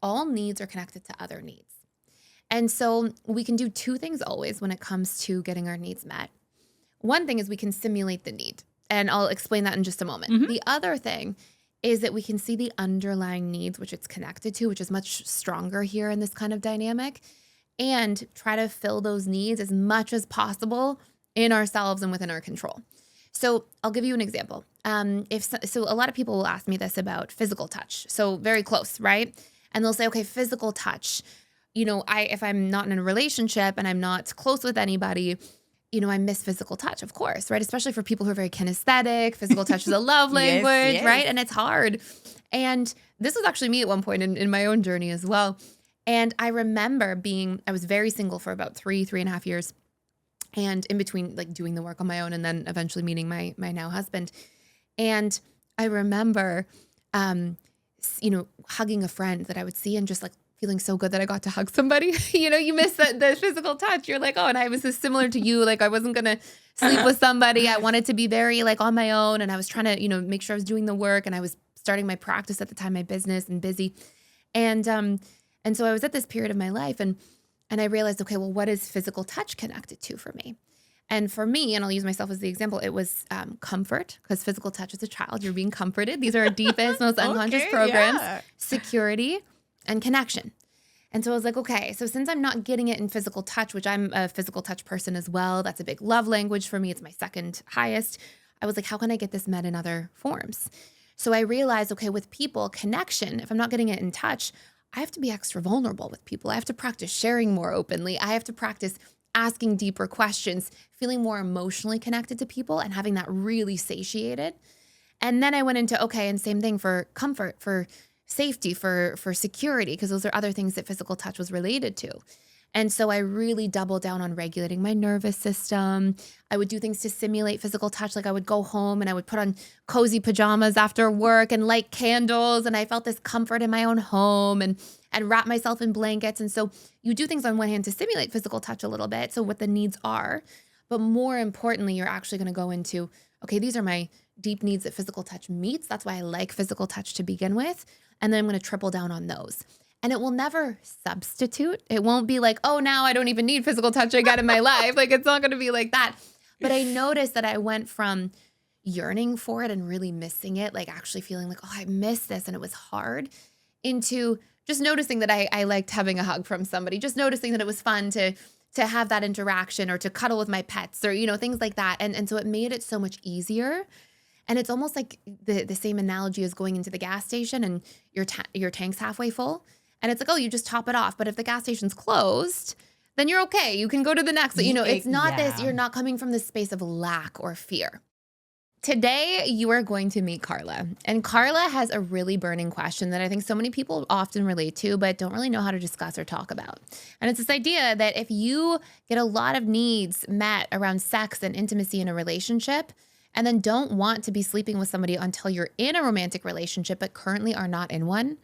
all needs are connected to other needs. And so we can do two things always when it comes to getting our needs met. One thing is we can simulate the need, and I'll explain that in just a moment. Mm-hmm. The other thing is that we can see the underlying needs, which it's connected to, which is much stronger here in this kind of dynamic, and try to fill those needs as much as possible in ourselves and within our control. So I'll give you an example. So a lot of people will ask me this about physical touch. So very close, right? And they'll say, okay, physical touch. If I'm not in a relationship and I'm not close with anybody, I miss physical touch, of course, right? Especially for people who are very kinesthetic. Physical touch is a love language, yes. right? And it's hard. And this was actually me at one point in my own journey as well. And I remember I was very single for about 3.5 years. And in between, like, doing the work on my own and then eventually meeting my now husband. And I remember, hugging a friend that I would see and just like feeling so good that I got to hug somebody. You miss the physical touch. You're like, oh, and I was just similar to you. Like, I wasn't going to sleep with somebody. I wanted to be very like on my own. And I was trying to, make sure I was doing the work. And I was starting my practice at the time, my business, and busy. And so I was at this period of my life and I realized, okay, well, what is physical touch connected to for me? And for me, and I'll use myself as the example, it was comfort, because physical touch as a child, you're being comforted. These are our deepest, most unconscious programs, security, and connection. And so I was like, okay, so since I'm not getting it in physical touch, which I'm a physical touch person as well, that's a big love language for me. It's my second highest. I was like, how can I get this met in other forms? So I realized, okay, with people, connection, if I'm not getting it in touch, I have to be extra vulnerable with people. I have to practice sharing more openly. I have to practice asking deeper questions, feeling more emotionally connected to people and having that really satiated. And then I went into, okay, and same thing for comfort, for safety, for security, because those are other things that physical touch was related to. And so I really doubled down on regulating my nervous system. I would do things to simulate physical touch. Like I would go home and I would put on cozy pajamas after work and light candles. And I felt this comfort in my own home and wrap myself in blankets. And so you do things on one hand to simulate physical touch a little bit. So what the needs are, but more importantly, you're actually going to go into, okay, these are my deep needs that physical touch meets. That's why I like physical touch to begin with. And then I'm going to triple down on those. And it will never substitute. It won't be like, oh, now I don't even need physical touch again in my life. Like, it's not going to be like that. But I noticed that I went from yearning for it and really missing it, like actually feeling like, oh, I miss this and it was hard, into just noticing that I liked having a hug from somebody, just noticing that it was fun to have that interaction or to cuddle with my pets or, things like that. And so it made it so much easier. And it's almost like the same analogy as going into the gas station and your tank's halfway full. And it's like, oh, you just top it off. But if the gas station's closed, then you're okay. You can go to the next. It's not this, you're not coming from this space of lack or fear. Today, you are going to meet Carla. And Carla has a really burning question that I think so many people often relate to, but don't really know how to discuss or talk about. And it's this idea that if you get a lot of needs met around sex and intimacy in a relationship, and then don't want to be sleeping with somebody until you're in a romantic relationship, but currently are not in one,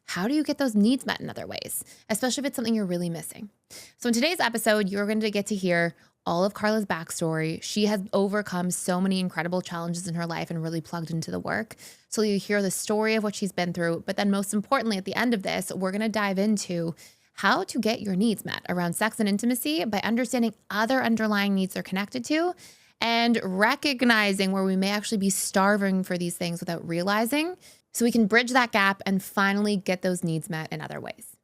how do you get those needs met in other ways, especially if it's something you're really missing? So in today's episode, you're going to get to hear all of Carla's backstory. She has overcome so many incredible challenges in her life and really plugged into the work. So you hear the story of what she's been through. But then most importantly, at the end of this, we're going to dive into how to get your needs met around sex and intimacy by understanding other underlying needs they're connected to and recognizing where we may actually be starving for these things without realizing, so we can bridge that gap and finally get those needs met in other ways.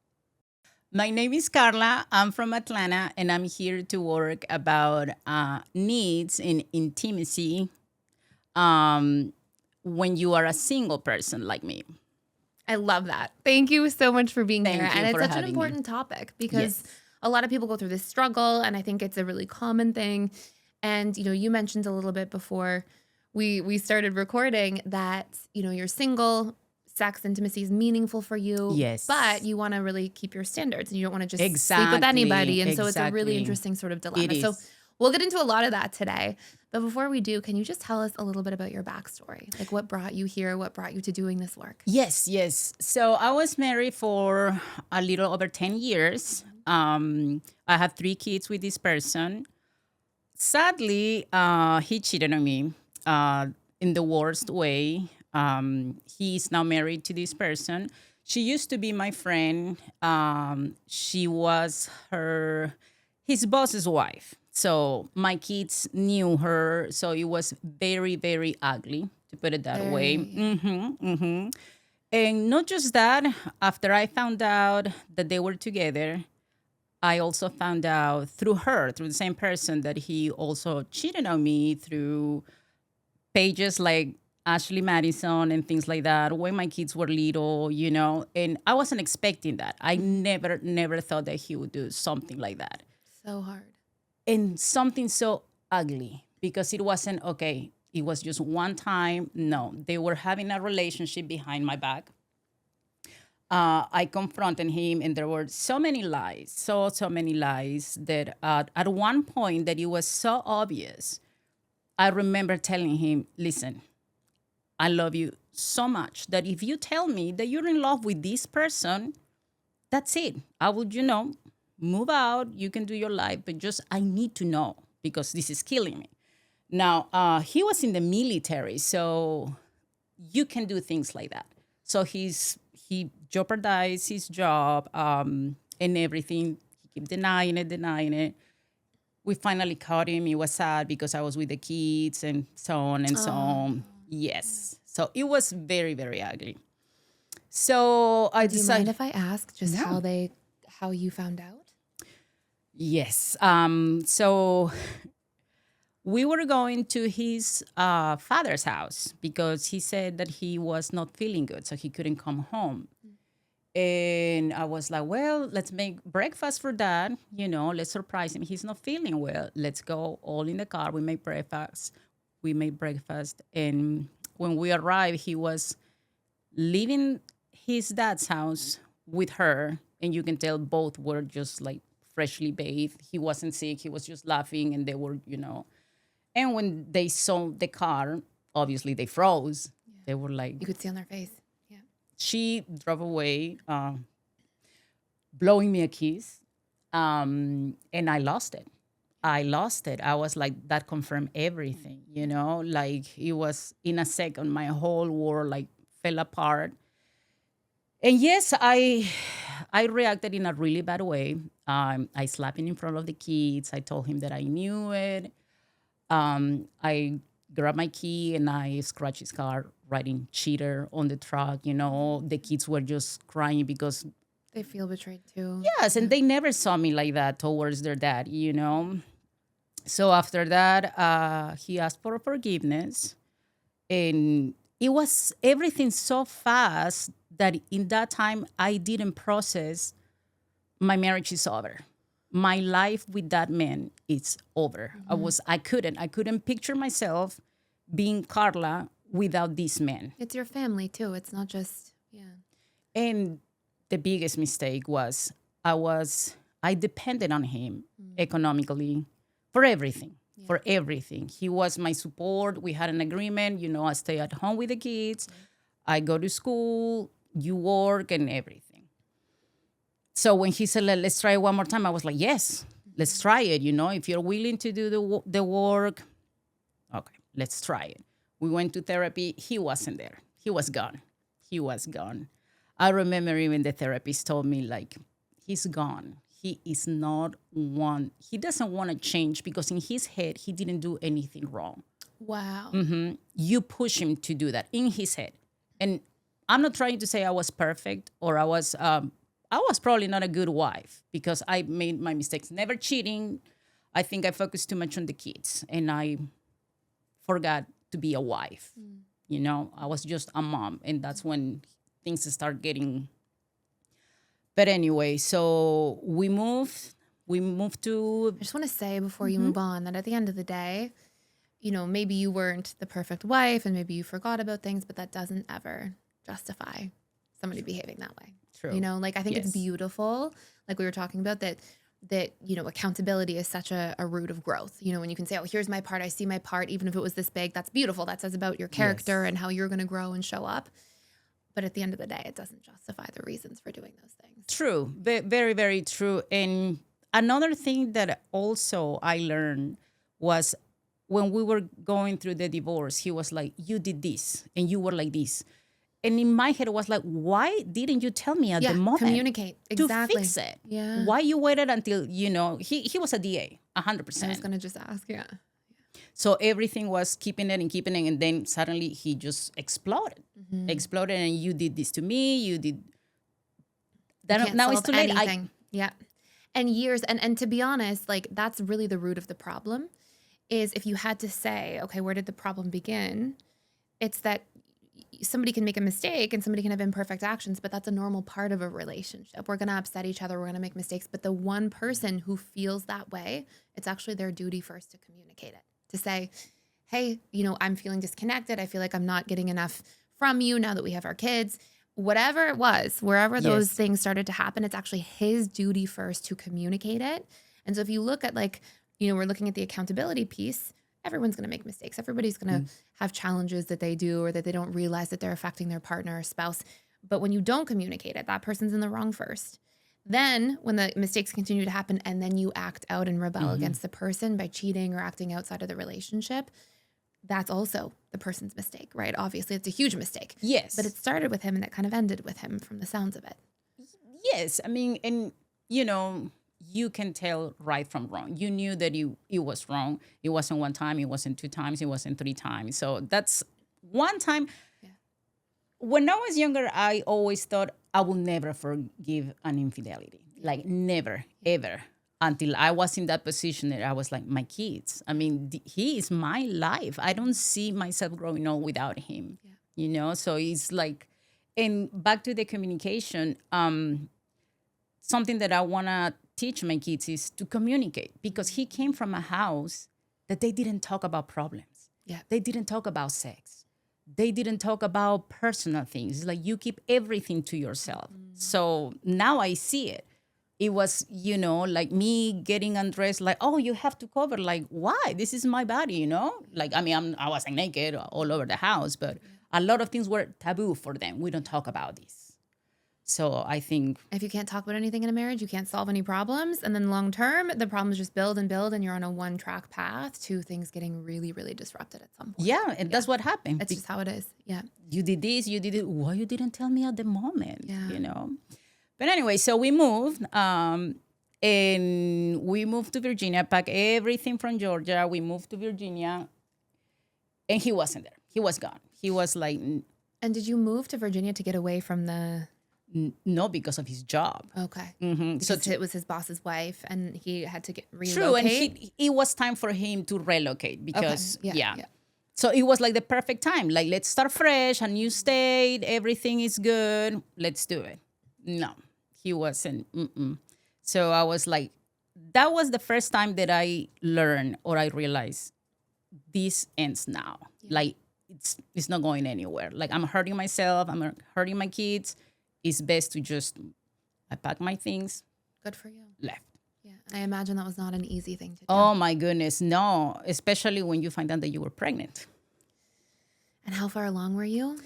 My name is Carla. I'm from Atlanta, and I'm here to work about needs in intimacy when you are a single person like me. I love that. Thank you so much for being here. And it's such an important topic because a lot of people go through this struggle, and I think it's a really common thing. And, you mentioned a little bit before we started recording that, you're single, sex, intimacy is meaningful for you. Yes. But you want to really keep your standards and you don't want to just sleep with anybody. And so it's a really interesting sort of dilemma. So we'll get into a lot of that today. But before we do, can you just tell us a little bit about your backstory? Like what brought you here? What brought you to doing this work? Yes. So I was married for a little over 10 years. I have 3 kids with this person. Sadly, he cheated on me in the worst way. He is now married to this person. She used to be my friend. She was his boss's wife. So my kids knew her. So it was very, very ugly, to put it that way. Very. And not just that, after I found out that they were together, I also found out through her, through the same person, that he also cheated on me through pages like Ashley Madison and things like that when my kids were little, and I wasn't expecting that. I never thought that he would do something like that. So hard. And something so ugly because it wasn't okay. It was just one time. No, they were having a relationship behind my back. I confronted him, and there were so many lies, so many lies that at one point that it was so obvious. I remember telling him, listen, I love you so much that if you tell me that you're in love with this person, that's it. I will, move out. You can do your life, but just I need to know because this is killing me. Now, he was in the military, so you can do things like that. So he jeopardized his job and everything. He kept denying it. We finally caught him. It was sad because I was with the kids and so on and so on. Yes. So it was very, very ugly. So I Do you decided. mind if I ask just No. how you found out? Yes. So we were going to his father's house because he said that he was not feeling good, so he couldn't come home. And I was like, well, let's make breakfast for dad. Let's surprise him. He's not feeling well. Let's go all in the car. We made breakfast. And when we arrived, he was leaving his dad's house with her. And you can tell both were just like freshly bathed. He wasn't sick. He was just laughing. And they were, And when they saw the car, obviously they froze. Yeah. They were like, You could see on their face. Yeah. she drove away, blowing me a kiss. And I lost it. I was like, that confirmed everything, like it was in a second, my whole world like fell apart. And yes, I reacted in a really bad way. I slapped him in front of the kids. I told him that I knew it. I grabbed my key and I scratched his car, writing cheater on the truck. The kids were just crying because. They feel betrayed too. Yes, and they never saw me like that towards their dad, So after that, he asked for forgiveness. And it was everything so fast that in that time, I didn't process my marriage is over. My life with that man is over. I couldn't picture myself being Carla without this man. It's your family too. It's not just, And the biggest mistake was I depended on him economically for everything. Yeah. For everything. He was my support. We had an agreement, I stay at home with the kids. I go to school, you work and everything. So when he said, let's try it one more time, I was like, yes, let's try it. If you're willing to do the work, okay, let's try it. We went to therapy. He wasn't there. He was gone. I remember even the therapist told me, like, he's gone. He is not one. He doesn't want to change because in his head, he didn't do anything wrong. Wow. You push him to do that in his head. And I'm not trying to say I was perfect or I was probably not a good wife because I made my mistakes. Never cheating. I think I focused too much on the kids and I forgot to be a wife. I was just a mom, and that's when things start getting. But anyway, so we moved to. I just want to say before you move on that at the end of the day, maybe you weren't the perfect wife and maybe you forgot about things, but that doesn't ever justify somebody behaving that way. True. I think it's beautiful, like we were talking about, that accountability is such a root of growth. When you can say, oh, here's my part, I see my part, even if it was this big, that's beautiful. That says about your character and how you're going to grow and show up. But at the end of the day, it doesn't justify the reasons for doing those things. True. Very, very true. And another thing that also I learned was when we were going through the divorce, he was like, you did this and you were like this. And in my head, it was like, why didn't you tell me at the moment communicate. Exactly. to fix it? Yeah. Why you waited until, he was a DA, 100%. I was going to just ask, yeah. So everything was keeping it, and then suddenly he just exploded. Exploded, and you did this to me, you did that. Can't Now it's solve too late. anything. Yeah. And years, and to be honest, like that's really the root of the problem is if you had to say, okay, where did the problem begin? It's that somebody can make a mistake and somebody can have imperfect actions, but that's a normal part of a relationship. We're going to upset each other. We're going to make mistakes. But the one person who feels that way, it's actually their duty first to communicate it, to say, hey, I'm feeling disconnected. I feel like I'm not getting enough from you now that we have our kids. Whatever it was, wherever those things started to happen, it's actually his duty first to communicate it. And so if you look at we're looking at the accountability piece, everyone's going to make mistakes. Everybody's going to have challenges that they do or that they don't realize that they're affecting their partner or spouse. But when you don't communicate it, that person's in the wrong first. Then when the mistakes continue to happen and then you act out and rebel against the person by cheating or acting outside of the relationship, that's also the person's mistake, right? Obviously, it's a huge mistake. Yes. But it started with him and it kind of ended with him from the sounds of it. Yes. I mean, and, you can tell right from wrong. You knew that it was wrong. It wasn't one time. It wasn't two times. It wasn't three times. So that's one time. Yeah. When I was younger, I always thought I would never forgive an infidelity. Like never, ever. Until I was in that position that I was like, my kids. I mean, he is my life. I don't see myself growing up without him. Yeah. So it's like, and back to the communication, something that I want to teach my kids is to communicate, because he came from a house that they didn't talk about problems. Yeah. They didn't talk about sex. They didn't talk about personal things. It's like you keep everything to yourself. So now I see it. It was, like me getting undressed, like, oh, you have to cover. Like, why? This is my body, Like, I mean, I wasn't naked all over the house, but a lot of things were taboo for them. We don't talk about this. So I think if you can't talk about anything in a marriage, you can't solve any problems. And then long term, the problems just build and build, and you're on a one-track path to things getting really, really disrupted at some point. Yeah, and that's what happened. It's just how it is. Yeah. You did this, you did it. Why you didn't tell me at the moment? Yeah. But anyway, so we moved, and we moved to Virginia, packed everything from Georgia. We moved to Virginia, and he wasn't there. He was gone. He was like. And did you move to Virginia to get away from the? No, because of his job. Okay. So it was his boss's wife, and he had to relocate. True, and it was time for him to relocate because, okay. Yeah. So it was like the perfect time. Like, let's start fresh, a new state, everything is good. Let's do it. No, he wasn't. So I was like, that was the first time that I learned or I realized this ends now. Yeah. Like, it's not going anywhere. Like, I'm hurting myself. I'm hurting my kids. It's best to just, I pack my things. Good for you. Left. Yeah. I imagine that was not an easy thing to do. Oh my goodness, no. Especially when you find out that you were pregnant. And how far along were you?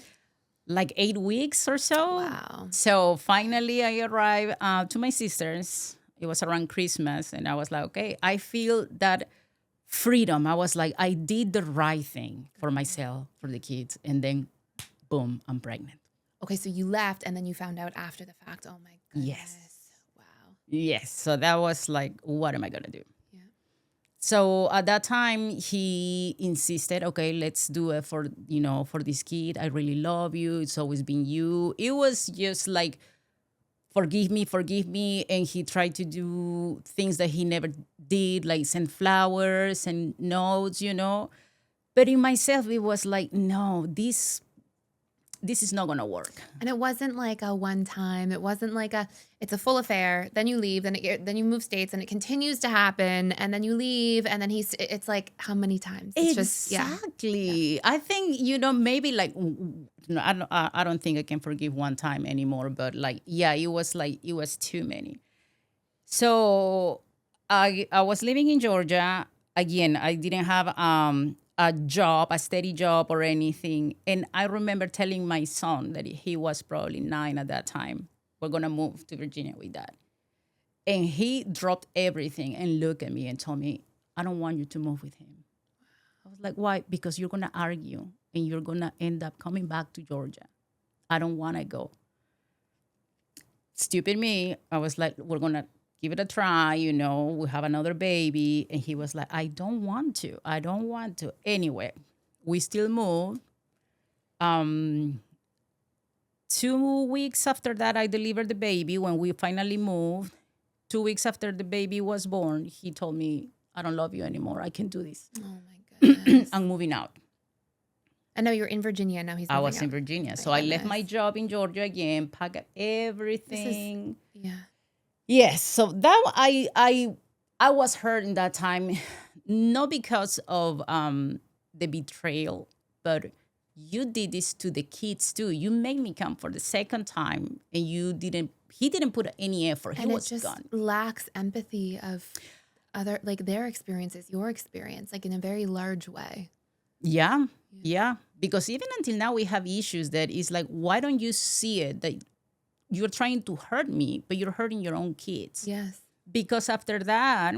Like 8 weeks or so. Wow. So finally I arrived to my sister's. It was around Christmas. And I was like, okay, I feel that freedom. I was like, I did the right thing for myself, for the kids. And then, boom, I'm pregnant. Okay, so you left and then you found out after the fact. Oh my goodness. Yes. Wow. Yes. So that was like, what am I going to do? Yeah. So at that time, he insisted, okay, let's do it for this kid. I really love you. It's always been you. It was just like, forgive me. And he tried to do things that he never did, like send flowers and notes, But in myself, it was like, no, this is not going to work. And it wasn't like a one time. It wasn't like it's a full affair. Then you leave, then you move states and it continues to happen. And then you leave and then it's like, how many times? It's exactly. Yeah. I think, maybe like, I don't think I can forgive one time anymore. But like, yeah, it was too many. So I was living in Georgia. Again, I didn't have a steady job or anything. And I remember telling my son that he was probably 9 at that time, we're going to move to Virginia with Dad. And he dropped everything and looked at me and told me, I don't want you to move with him. I was like, why? Because you're going to argue and you're going to end up coming back to Georgia. I don't want to go. Stupid me. I was like, we're going to give it a try. We have another baby. And he was like, I don't want to. I don't want to. Anyway, we still moved. 2 weeks after that, I delivered the baby. When we finally moved, 2 weeks after the baby was born, he told me, I don't love you anymore. I can't do this. Oh my goodness. I'm moving out. I know you're in Virginia now. I was in Virginia. So I left my job in Georgia again, packed up everything. Yes. So that I was hurt in that time, not because of the betrayal, but you did this to the kids too. You made me come for the second time, and he didn't put any effort. He was just gone. Lacks empathy of other, like their experiences, your experience, like in a very large way. Yeah. Because even until now, we have issues that is like, why don't you see it? That you're trying to hurt me, but you're hurting your own kids. Yes. Because after that,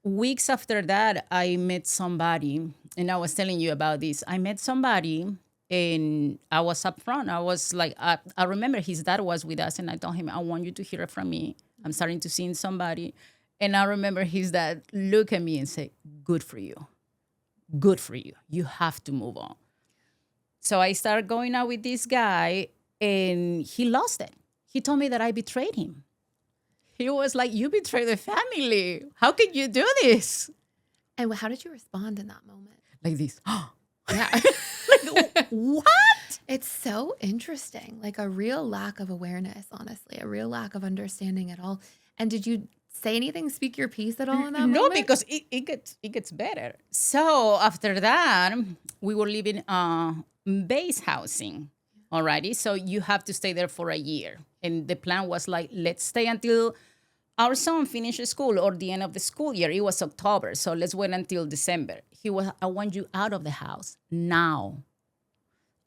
weeks after that, I met somebody, and I was telling you about this. I met somebody, and I was up front. I was like, I remember his dad was with us, and I told him, I want you to hear it from me. I'm starting to see somebody. And I remember his dad look at me and say, good for you. Good for you. You have to move on. So I started going out with this guy, and he lost it. He told me that I betrayed him. He was like, you betrayed the family. How could you do this? And how did you respond in that moment? Like this. Yeah. Like, what? It's so interesting. Like a real lack of awareness, honestly, a real lack of understanding at all. And did you say anything, speak your piece at all in that moment? No, because it gets better. So after that, we were living base housing. Alrighty. So you have to stay there for a year. And the plan was like, let's stay until our son finishes school or the end of the school year. It was October. So let's wait until December. He was, I want you out of the house now.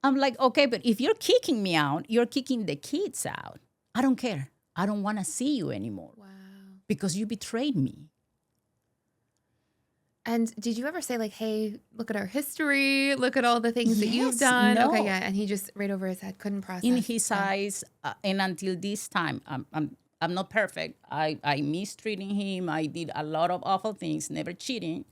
I'm like, okay, but if you're kicking me out, you're kicking the kids out. I don't care. I don't want to see you anymore. Wow. Because you betrayed me. And did you ever say like, hey, look at our history, look at all the things that you've done? No. Okay, yeah. And he just right over his head couldn't process. In his eyes, and until this time, I'm not perfect. I mistreating him. I did a lot of awful things, never cheating.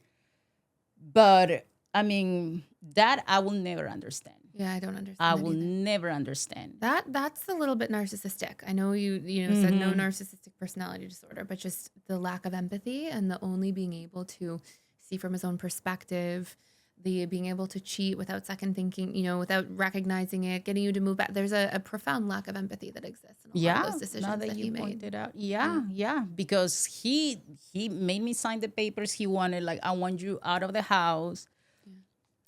But I mean, that I will never understand. Yeah, I don't understand. I will never understand. That's a little bit narcissistic. I know you said no narcissistic personality disorder, but just the lack of empathy and the only being able to see from his own perspective, the being able to cheat without second thinking, without recognizing it, getting you to move back. There's a profound lack of empathy that exists in a lot of those decisions that he made. Pointed out. Yeah. Because he made me sign the papers. He wanted, like, I want you out of the house.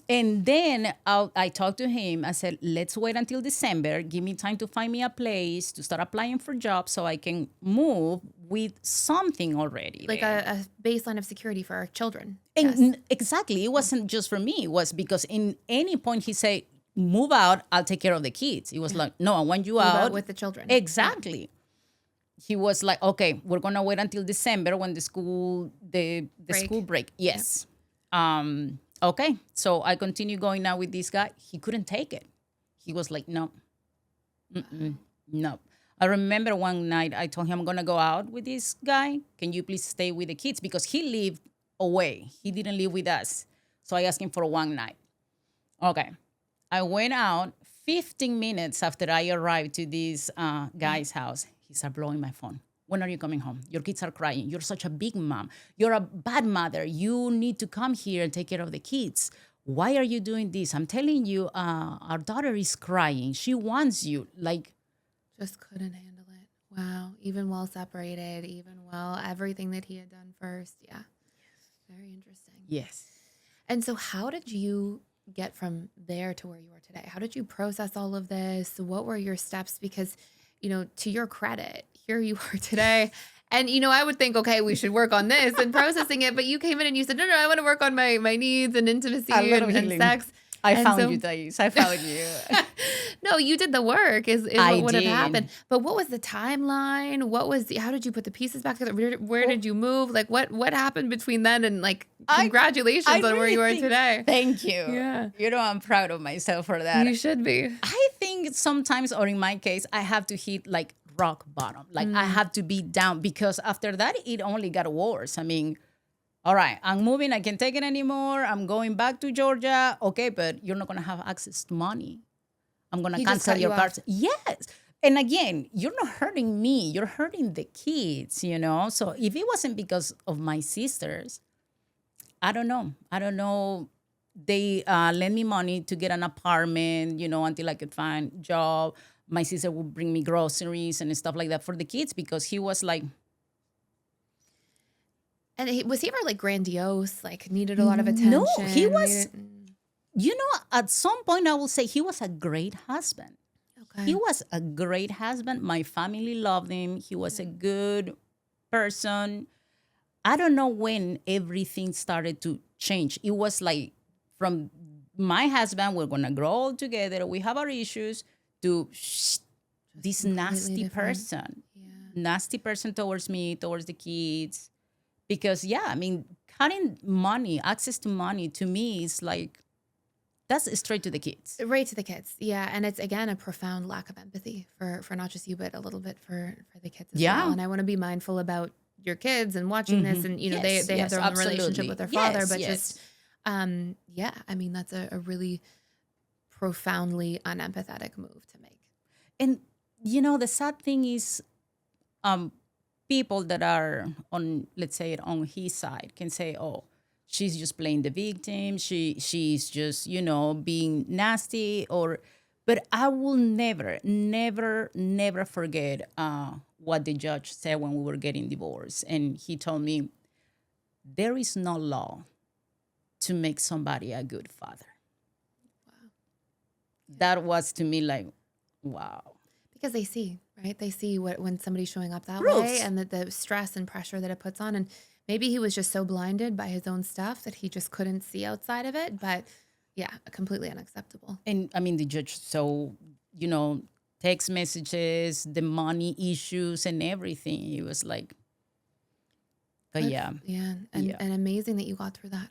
And then I talked to him. I said, let's wait until December. Give me time to find me a place, to start applying for jobs so I can move with something already. Like a baseline of security for our children. And Yes. exactly. It wasn't just for me. It was because in any point he said, move out, I'll take care of the kids. It was like, no, I want you Move out. with the children. Exactly. Yeah. He was like, okay, we're going to wait until December when the school break. Yes. Yeah. Okay, so I continue going out with this guy. He couldn't take it. He was like, no. No. I remember one night I told him, I'm going to go out with this guy. Can you please stay with the kids? Because he lived away. He didn't live with us. So I asked him for one night. Okay. I went out 15 minutes after I arrived to this guy's house. He started blowing my phone. When are you coming home? Your kids are crying. You're such a big mom. You're a bad mother. You need to come here and take care of the kids. Why are you doing this? I'm telling you, our daughter is crying. She wants you. Like, just couldn't handle it. Wow. Even while separated, even while everything that he had done first. Yeah. Yes. Very interesting. Yes. And so how did you get from there to where you are today? How did you process all of this? What were your steps? Because, to your credit, here you are today. And, I would think, okay, we should work on this and processing it. But you came in and you said, no, I want to work on my needs and intimacy and sex. I found you, Thais. I found you. No, you did the work is what would have did. happened. But what was the timeline? How did you put the pieces back together? Where did you move? Like what happened between then and like congratulations on where you are today. Thank you. Yeah. I'm proud of myself for that. You should be. I think think sometimes, or in my case, I have to hit like rock bottom. Like I have to be down, because after that, it only got worse. I mean, all right, I'm moving. I can't take it anymore. I'm going back to Georgia. Okay, but you're not going to have access to money. I'm going to He just cancel cut your you cards. off. Yes. And again, you're not hurting me. You're hurting the kids, you know? So if it wasn't because of my sisters, I don't know. I don't know. They lend me money to get an apartment, you know, until I could find a job. My sister would bring me groceries and stuff like that for the kids, because he was like, And was he ever like grandiose? Like needed a lot of attention? no, he was, needed- you know, at some point I will say he was a great husband. Okay. He was a great husband. My family loved him. He was a good person. I don't know when everything started to change. It was like from my husband, we're going to grow old together, we have our issues, to this nasty different. person. Nasty person towards me, towards the kids. Because, yeah, I mean, cutting money, access to money, to me is like, that's straight to the kids. Right to the kids. Yeah. And it's, again, a profound lack of empathy for not just you, but a little bit for the kids as Yeah. well. And I want to be mindful about your kids and watching this. And, you know, Yes, they have their own absolutely. relationship with their Yes, father. But yes. just, yeah, I mean, that's a really profoundly unempathetic move to make. And, you know, the sad thing is, people that are on, let's say, on his side can say, oh, she's just playing the victim. She's just, you know, being nasty. But I will never, never, never forget what the judge said when we were getting divorced. And he told me, there is no law to make somebody a good father. Wow. That was to me like, wow. Because they see, right? They see when somebody's showing up that Proofs. way, and the stress and pressure that it puts on. And maybe he was just so blinded by his own stuff that he just couldn't see outside of it. But yeah, completely unacceptable. And I mean, the judge, so, you know, text messages, the money issues and everything. He was like, but Good. yeah. Yeah. And, Yeah. and amazing that you got through that.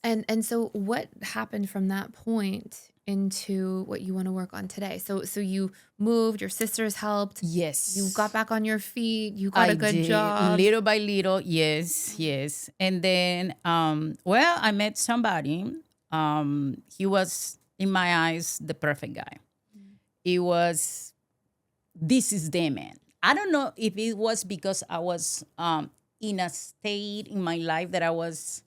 And so what happened from that point into what you want to work on today? So you moved, your sisters helped. Yes. You got back on your feet. You got a good did, job. little by little. Yes, yes. And then, well, I met somebody. He was, in my eyes, the perfect guy. It was, this is the man. I don't know if it was because I was in a state in my life that I was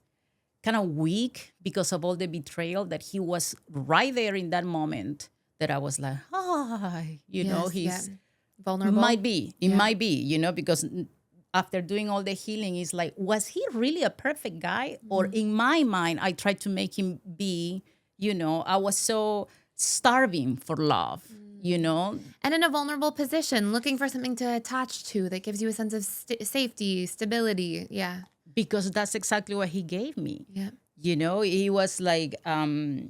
kind of weak because of all the betrayal, that he was right there in that moment, that I was like, you know, he's vulnerable. might be, it might be, you know, because after doing all the healing, it's like, was he really a perfect guy? Or in my mind, I tried to make him be, you know, I was so starving for love, you know. And in a vulnerable position, looking for something to attach to that gives you a sense of safety, stability. Yeah. Because that's exactly what he gave me. Yeah. You know, he was like, to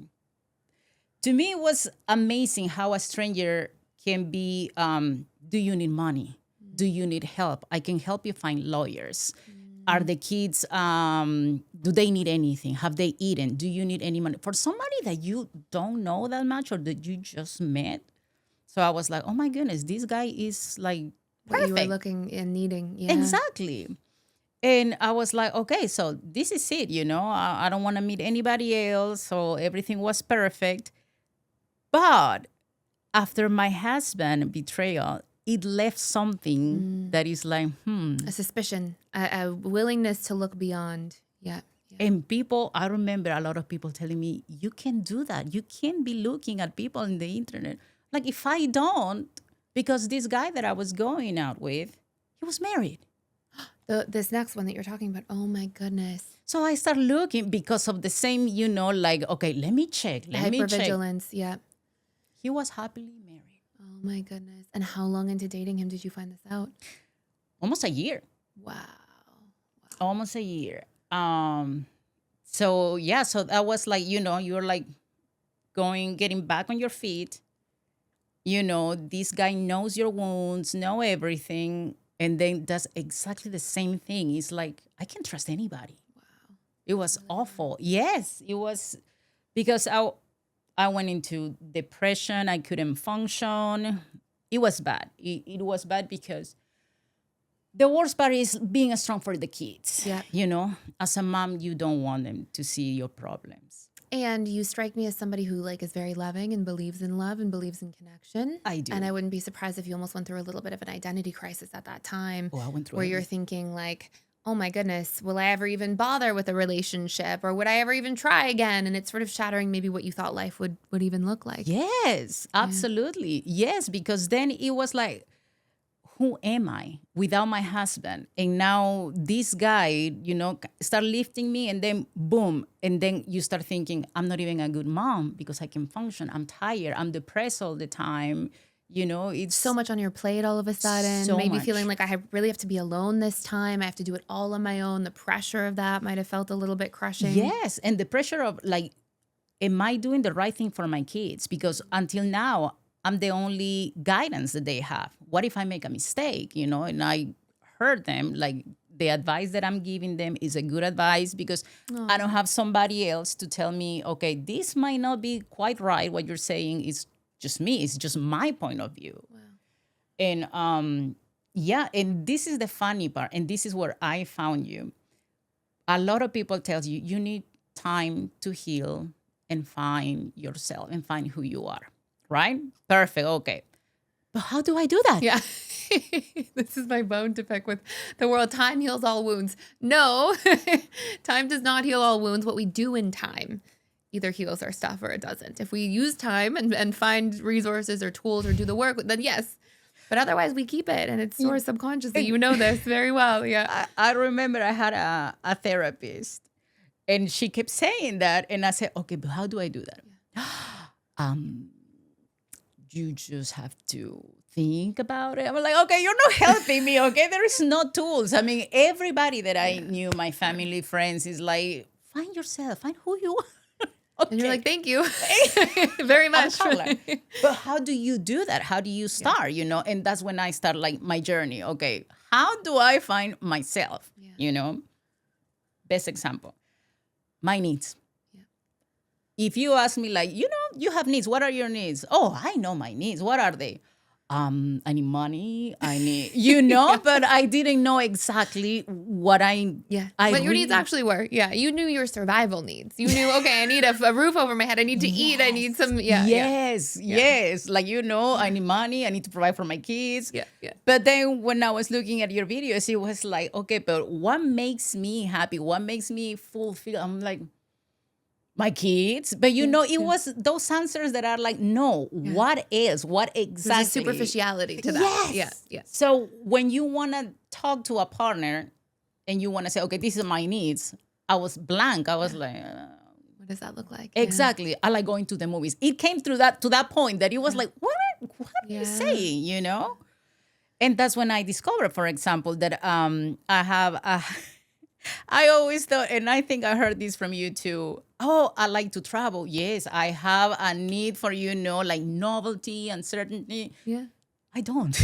me, it was amazing how a stranger can be, do you need money? Do you need help? I can help you find lawyers. Are the kids, do they need anything? Have they eaten? Do you need any money? For somebody that you don't know that much or that you just met. So I was like, oh my goodness, this guy is like What perfect. you were looking and needing. Yeah. Exactly. And I was like, okay, so this is it, you know. I don't want to meet anybody else. So everything was perfect. But after my husband betrayal, it left something that is like, A suspicion, a willingness to look beyond. Yeah. And people, I remember a lot of people telling me, you can do that. You can't be looking at people in the internet. Like, if I don't, because this guy that I was going out with, he was married. This next one that you're talking about, oh my goodness. So I started looking because of the same, you know, like, okay, let me check. Let me check. Hypervigilance, yeah. He was happily married. Oh my goodness. And how long into dating him did you find this out? Almost a year. Wow. Almost a year. So yeah, so that was like, you know, you're like getting back on your feet. You know, this guy knows your wounds, know everything. And then does exactly the same thing. It's like, I can't trust anybody. Wow. It was awful. Yes, it was, because I went into depression. I couldn't function. It was bad. It was bad because the worst part is being strong for the kids. Yeah. You know, as a mom, you don't want them to see your problems. And you strike me as somebody who like is very loving and believes in love and believes in connection. I do. And I wouldn't be surprised if you almost went through a little bit of an identity crisis at that time. Oh, I went through where you're thinking like, oh my goodness, will I ever even bother with a relationship, or would I ever even try again? And it's sort of shattering maybe what you thought life would even look like. Yes, absolutely. Yes, because then it was like, who am I without my husband? And now this guy, start lifting me, and then boom. And then you start thinking, I'm not even a good mom because I can function. I'm tired. I'm depressed all the time. It's so much on your plate all of a sudden. So maybe much. feeling like I really have to be alone this time. I have to do it all on my own. The pressure of that might have felt a little bit crushing. Yes. And the pressure of like, am I doing the right thing for my kids? Because until now, I'm the only guidance that they have. What if I make a mistake, and I hurt them? Like the advice that I'm giving them is a good advice because I don't have somebody else to tell me, okay, this might not be quite right. What you're saying is just me. It's just my point of view. Wow. And and this is the funny part. And this is where I found you. A lot of people tell you, you need time to heal and find yourself and find who you are. Right? Perfect. Okay. But how do I do that? Yeah. This is my bone to pick with the world. Time heals all wounds. No, time does not heal all wounds. What we do in time either heals our stuff or it doesn't. If we use time and find resources or tools or do the work, then yes. But otherwise we keep it and it stores subconsciously. You know this very well. Yeah. I remember I had a therapist and she kept saying that. And I said, okay, but how do I do that? Yeah. You just have to think about it. I'm like, okay, you're not helping me, okay? There is no tools. I mean, everybody that I knew, my family, friends, is like, find yourself, find who you are. Okay. And you're like, thank you very much. But how do you do that? How do you start, And that's when I start like my journey. Okay, how do I find myself, Best example, my needs. If you ask me like, you have needs, what are your needs? Oh, I know my needs. What are they? I need money. I need, but I didn't know exactly what what your needs actually were. Yeah. You knew your survival needs. You knew, okay, I need a roof over my head. I need to eat. I need some, Yes. Like, I need money. I need to provide for my kids. Yeah. But then when I was looking at your videos, it was like, okay, but what makes me happy? What makes me fulfilled? I'm like, my kids, but it was those answers that are like, no, what is, what exactly? There's a superficiality to that. Yes. Yeah. So when you want to talk to a partner and you want to say, okay, these are my needs, I was blank. I was like, what does that look like? Exactly. Yeah. I like going to the movies. It came to that point that it was like, what are you saying, And that's when I discovered, for example, that I have I always thought, and I think I heard this from you too. Oh, I like to travel. Yes, I have a need for, like novelty and certainty. Yeah. I don't.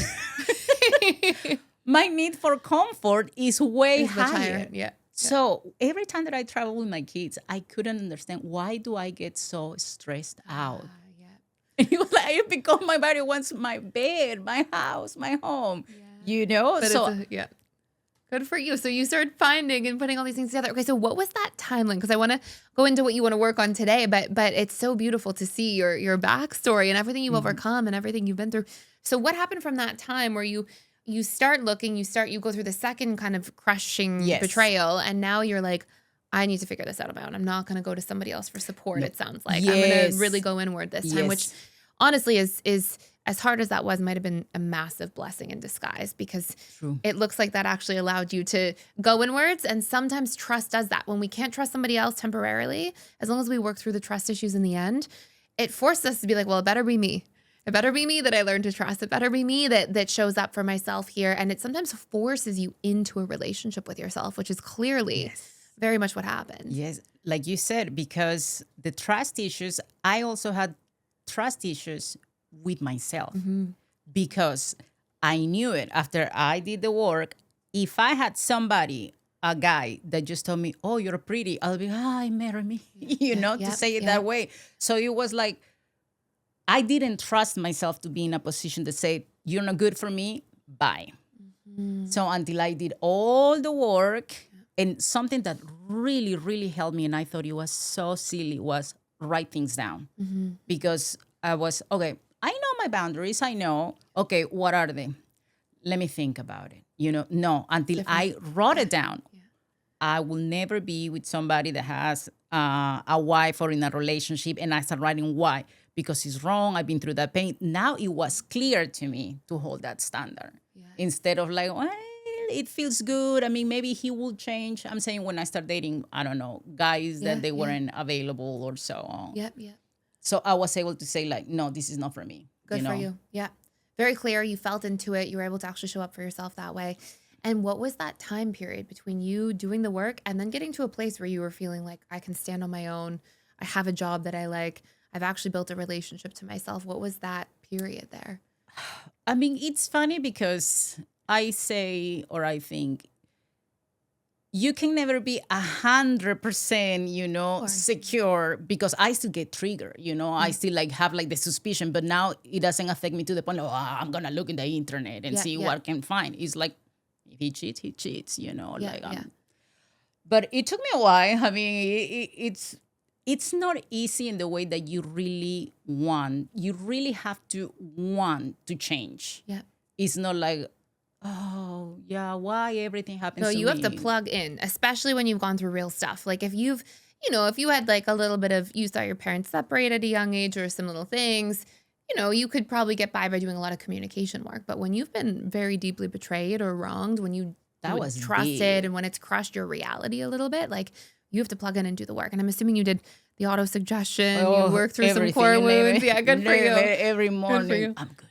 My need for comfort is way higher. Yeah. So every time that I travel with my kids, I couldn't understand, why do I get so stressed out? And it was like, I become, my body wants my bed, my house, my home, But so good for you. So you started finding and putting all these things together. Okay, so what was that timeline? Because I want to go into what you want to work on today, but it's so beautiful to see your backstory and everything you've overcome and everything you've been through. So what happened from that time where you start looking, you go through the second kind of crushing betrayal, and now you're like, I need to figure this out on my own. I'm not going to go to somebody else for support. No. It sounds like I'm going to really go inward this time, which honestly is as hard as that was, might have been a massive blessing in disguise, because it looks like that actually allowed you to go inwards. And sometimes trust does that. When we can't trust somebody else temporarily, as long as we work through the trust issues in the end, it forced us to be like, well, it better be me. It better be me that I learn to trust. It better be me that shows up for myself here. And it sometimes forces you into a relationship with yourself, which is clearly very much what happened. Yes, like you said, because the trust issues, I also had trust issues with myself, because I knew it after I did the work. If I had somebody a guy that just told me, "Oh, you're pretty," I'll be, marry me, to say it that way. So it was like, I didn't trust myself to be in a position to say, "You're not good for me, bye." So until I did all the work, and something that really, really helped me, and I thought it was so silly, was write things down. Because I was, okay, I know my boundaries. I know, okay, what are they? Let me think about it. No, until I wrote it down. I will never be with somebody that has a wife or in a relationship, and I start writing why. Because it's wrong. I've been through that pain. Now it was clear to me to hold that standard. Instead of like, well, it feels good. I mean, maybe he will change. I'm saying when I start dating, I don't know, guys that they weren't available or so on. So I was able to say like, no, this is not for me. Good for you. Yeah. Very clear. You felt into it. You were able to actually show up for yourself that way. And what was that time period between you doing the work and then getting to a place where you were feeling like, I can stand on my own. I have a job that I like. I've actually built a relationship to myself. What was that period there? I mean, it's funny because I say, or I think, you can never be 100%, secure, because I still get triggered, I still like have like the suspicion, but now it doesn't affect me to the point of, I'm going to look in the internet and see what I can find. It's like, if he cheats, he cheats, But it took me a while. I mean, it's not easy in the way that you really want. You really have to want to change. It's not like, oh, yeah, why everything happens to me? No, you have to plug in, especially when you've gone through real stuff. Like if you've, if you had like a little bit of, you saw your parents separate at a young age or some little things, you could probably get by doing a lot of communication work. But when you've been very deeply betrayed or wronged, when you was trusted and when it's crushed your reality a little bit, like you have to plug in and do the work. And I'm assuming you did the auto-suggestion, you worked through some core wounds. Yeah, good for you. Every morning, I'm good.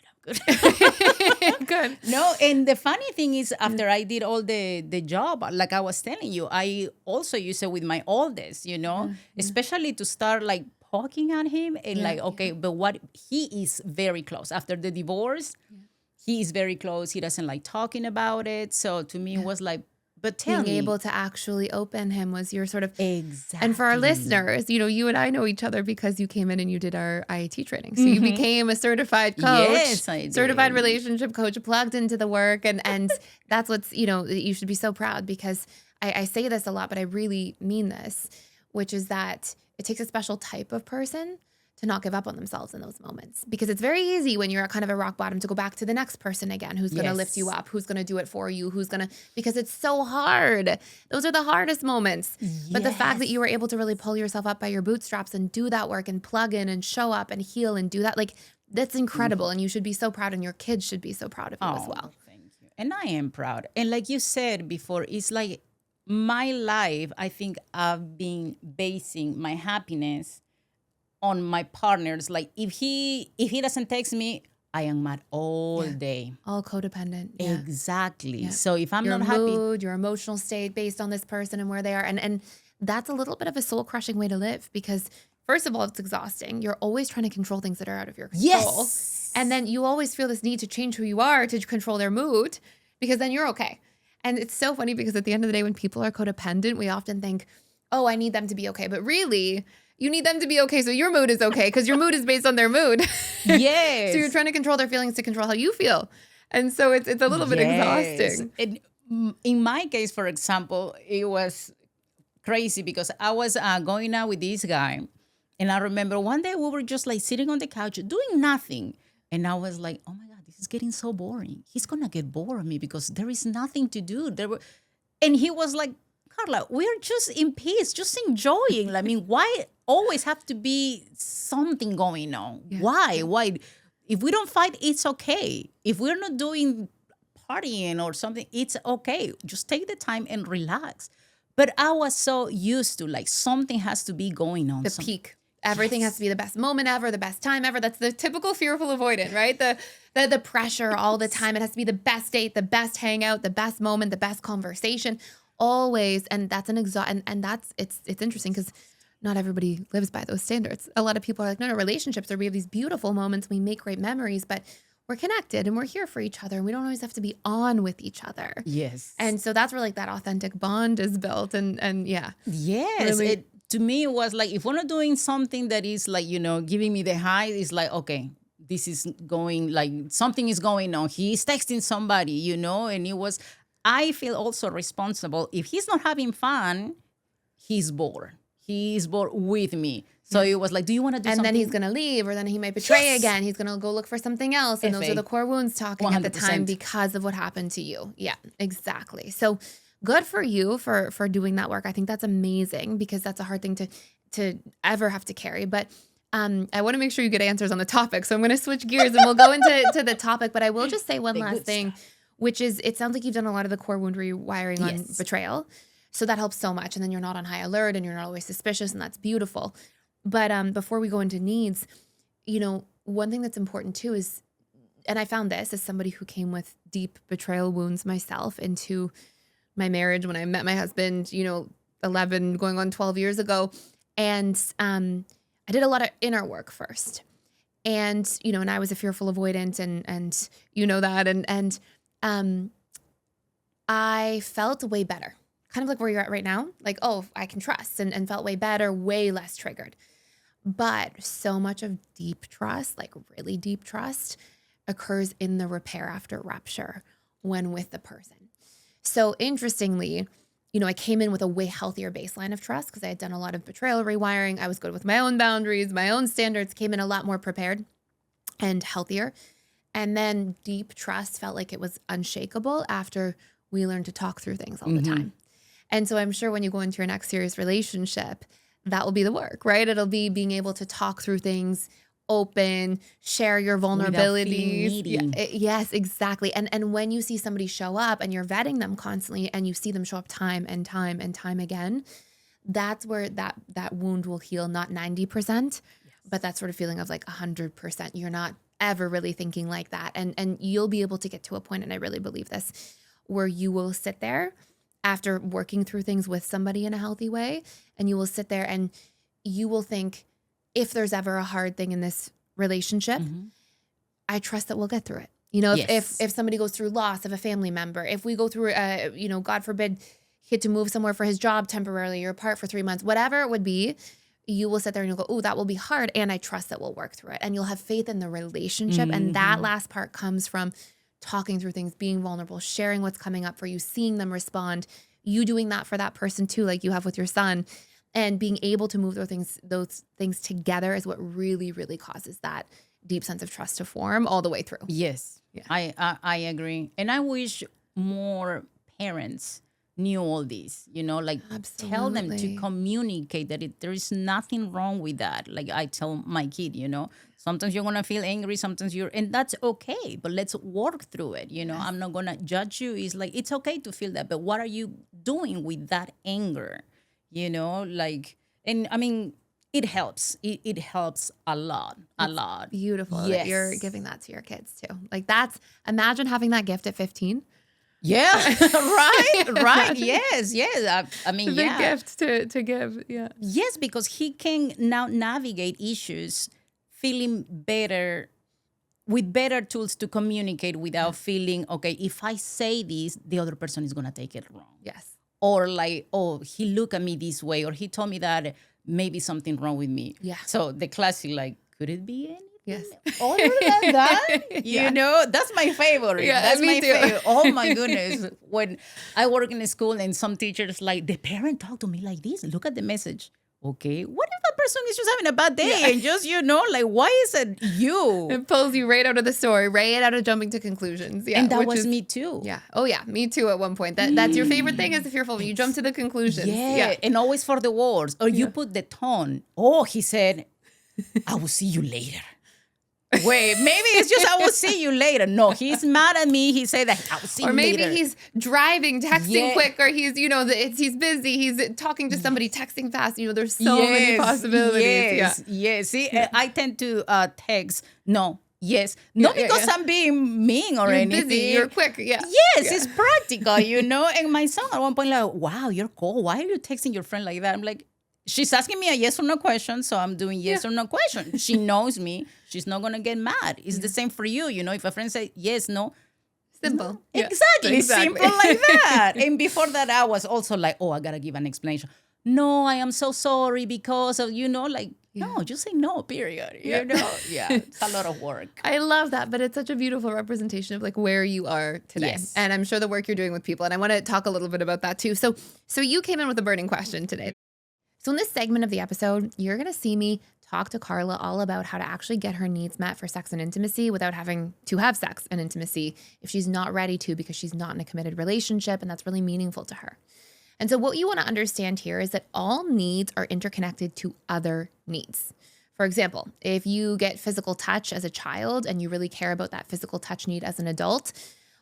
Good. No, and the funny thing is, after I did all the job, like I was telling you, I also use it with my oldest, especially to start like poking at him and but what he is very close after the divorce. He is very close. He doesn't like talking about it. So to me, it was like, but tell being me. able to actually open him was your sort of exactly. And for our listeners, you and I know each other because you came in and you did our IAT training. So you became a certified coach, yes, I did. Certified relationship coach, plugged into the work, and that's what's you should be so proud because I say this a lot, but I really mean this, which is that it takes a special type of person to not give up on themselves in those moments. Because it's very easy when you're at kind of a rock bottom to go back to the next person again, who's going to lift you up, who's going to do it for you, because it's so hard. Those are the hardest moments. Yes. But the fact that you were able to really pull yourself up by your bootstraps and do that work and plug in and show up and heal and do that, like that's incredible. And you should be so proud and your kids should be so proud of you as well. Thank you. And I am proud. And like you said before, it's like my life, I think I've been basing my happiness on my partners. Like if he doesn't text me, I am mad all day. All codependent. Yeah. Exactly. Yeah. So if I'm your not happy, mood, your emotional state based on this person and where they are, and that's a little bit of a soul crushing way to live because first of all, it's exhausting. You're always trying to control things that are out of your control. Yes. And then you always feel this need to change who you are to control their mood because then you're okay. And it's so funny because at the end of the day, when people are codependent, we often think, oh, I need them to be okay. But really, you need them to be okay so your mood is okay because your mood is based on their mood. Yes. So you're trying to control their feelings to control how you feel. And so it's a little bit exhausting. And in my case, for example, it was crazy because I was going out with this guy. And I remember one day we were just like sitting on the couch doing nothing. And I was like, oh my God, this is getting so boring. He's going to get bored of me because there is nothing to do. And he was like, Carla, we're just in peace, just enjoying. I mean, why always have to be something going on? Yeah. Why? If we don't fight, it's okay. If we're not doing partying or something, it's okay. Just take the time and relax. But I was so used to like something has to be going on. The peak. Everything has to be the best moment ever, the best time ever. That's the typical fearful avoidant, right? The pressure all the time. It has to be the best date, the best hangout, the best moment, the best conversation. Always, and that's it's interesting because not everybody lives by those standards. A lot of people are like, no, relationships are we have these beautiful moments, we make great memories, but we're connected and we're here for each other and we don't always have to be on with each other. Yes. And so that's where like that authentic bond is built. And yeah. Yes. Really. To me, it was like, if we're not doing something that is like, giving me the high, it's like, okay, this is going, like something is going on. He's texting somebody, and I feel also responsible. If he's not having fun, he's bored. He's bored with me. So it was like, do you want to do and something? then he's going to leave, or then he might betray again. He's going to go look for something else. And those are the core wounds talking 100%. At the time because of what happened to you. Yeah, exactly. So good for you for doing that work. I think that's amazing because that's a hard thing to ever have to carry. But I want to make sure you get answers on the topic. So I'm going to switch gears and we'll go into the topic. But I will just say one last thing, which is it sounds like you've done a lot of the core wound rewiring on betrayal. So that helps so much. And then you're not on high alert and you're not always suspicious, and that's beautiful. But before we go into needs, one thing that's important too is, and I found this as somebody who came with deep betrayal wounds myself into my marriage when I met my husband, 11 going on 12 years ago. And I did a lot of inner work first. And, and I was a fearful avoidant and that. And I felt way better, kind of like where you're at right now. Like, oh, I can trust and felt way better, way less triggered. But so much of deep trust, like really deep trust, occurs in the repair after rupture when with the person. So interestingly, I came in with a way healthier baseline of trust because I had done a lot of betrayal rewiring. I was good with my own boundaries, my own standards, came in a lot more prepared and healthier. And then deep trust felt like it was unshakable after we learned to talk through things all the time. And so I'm sure when you go into your next serious relationship, that will be the work, right? It'll be being able to talk through things, open, share your vulnerabilities. Yes, exactly. And when you see somebody show up and you're vetting them constantly and you see them show up time and time and time again, that's where that wound will heal, not 90%, but that sort of feeling of like 100%. You're not ever really thinking like that. And you'll be able to get to a point, and I really believe this, where you will sit there after working through things with somebody in a healthy way, and you will sit there and you will think, if there's ever a hard thing in this relationship, I trust that we'll get through it. If somebody goes through loss of a family member, if we go through, God forbid, he had to move somewhere for his job temporarily, you're apart for 3 months, whatever it would be, you will sit there and you'll go, oh, that will be hard. And I trust that we'll work through it. And you'll have faith in the relationship. And that last part comes from talking through things, being vulnerable, sharing what's coming up for you, seeing them respond, you doing that for that person too, like you have with your son, and being able to move those things together is what really, really causes that deep sense of trust to form all the way through. Yes, yeah. I agree. And I wish more parents knew all this, like Absolutely. Tell them to communicate that there is nothing wrong with that. Like I tell my kid, sometimes you're going to feel angry, sometimes and that's okay, but let's work through it. I'm not going to judge you. It's like, it's okay to feel that, but what are you doing with that anger? And I mean, it helps. It helps a lot. Beautiful that you're giving that to your kids too. Like imagine having that gift at 15. Yeah, right. Yes. I mean, it's a big gift to give. Yeah. Yes, because he can now navigate issues feeling better, with better tools to communicate without feeling, okay, if I say this, the other person is going to take it wrong. Yes. Or like, oh, he looked at me this way, or he told me that maybe something wrong with me. Yeah. So the classic, like, could it be anything? Yes. Other than that, that's my favorite. Yeah, that's me my too. favorite. Oh my goodness. When I work in a school and some teachers like, the parent talked to me like this, look at the message. Okay, what if that person is just having a bad day and just, like, why is it you? It pulls you right out of the story, right out of jumping to conclusions. Yeah, and that was me too. Yeah. Oh yeah, me too at one point. That's your favorite thing is the fearful when you jump to the conclusions. Yeah, and always for the words. Or you put the tone. Oh, he said, I will see you later. Wait, maybe it's just I will see you later. No, he's mad at me. He said that I will see you later. Or maybe he's driving, texting quick, or he's, he's busy. He's talking to somebody, texting fast. There's so many possibilities. Yes. See, I tend to text no. Yes. Not because I'm being mean or you're anything. Busy, you're quick. Yeah. Yes, it's practical, And my son at one point like, wow, you're cold. Why are you texting your friend like that? I'm like, she's asking me a yes or no question, so I'm doing yes or no question. She knows me. She's not going to get mad. It's the same for you. You know, if a friend says yes, no. Simple. Exactly. Simple like that. And before that, I was also like, oh, I got to give an explanation. No, I am so sorry because of, no, just say no, period. You know? Yeah, it's a lot of work. I love that, but it's such a beautiful representation of like where you are today. Yes. And I'm sure the work you're doing with people. And I want to talk a little bit about that too. So you came in with a burning question today. So in this segment of the episode, you're going to see me talk to Carla all about how to actually get her needs met for sex and intimacy without having to have sex and intimacy if she's not ready to, because she's not in a committed relationship and that's really meaningful to her. And so what you want to understand here is that all needs are interconnected to other needs. For example, if you get physical touch as a child and you really care about that physical touch need as an adult,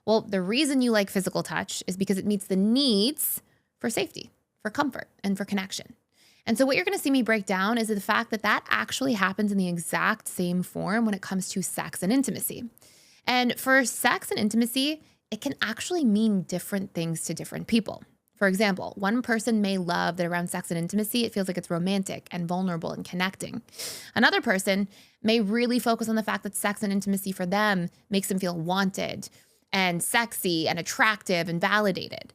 well, the reason you like physical touch is because it meets the needs for safety, for comfort, and for connection. And so what you're going to see me break down is the fact that that actually happens in the exact same form when it comes to sex and intimacy. And for sex and intimacy, it can actually mean different things to different people. For example, one person may love that around sex and intimacy, it feels like it's romantic and vulnerable and connecting. Another person may really focus on the fact that sex and intimacy for them makes them feel wanted and sexy and attractive and validated.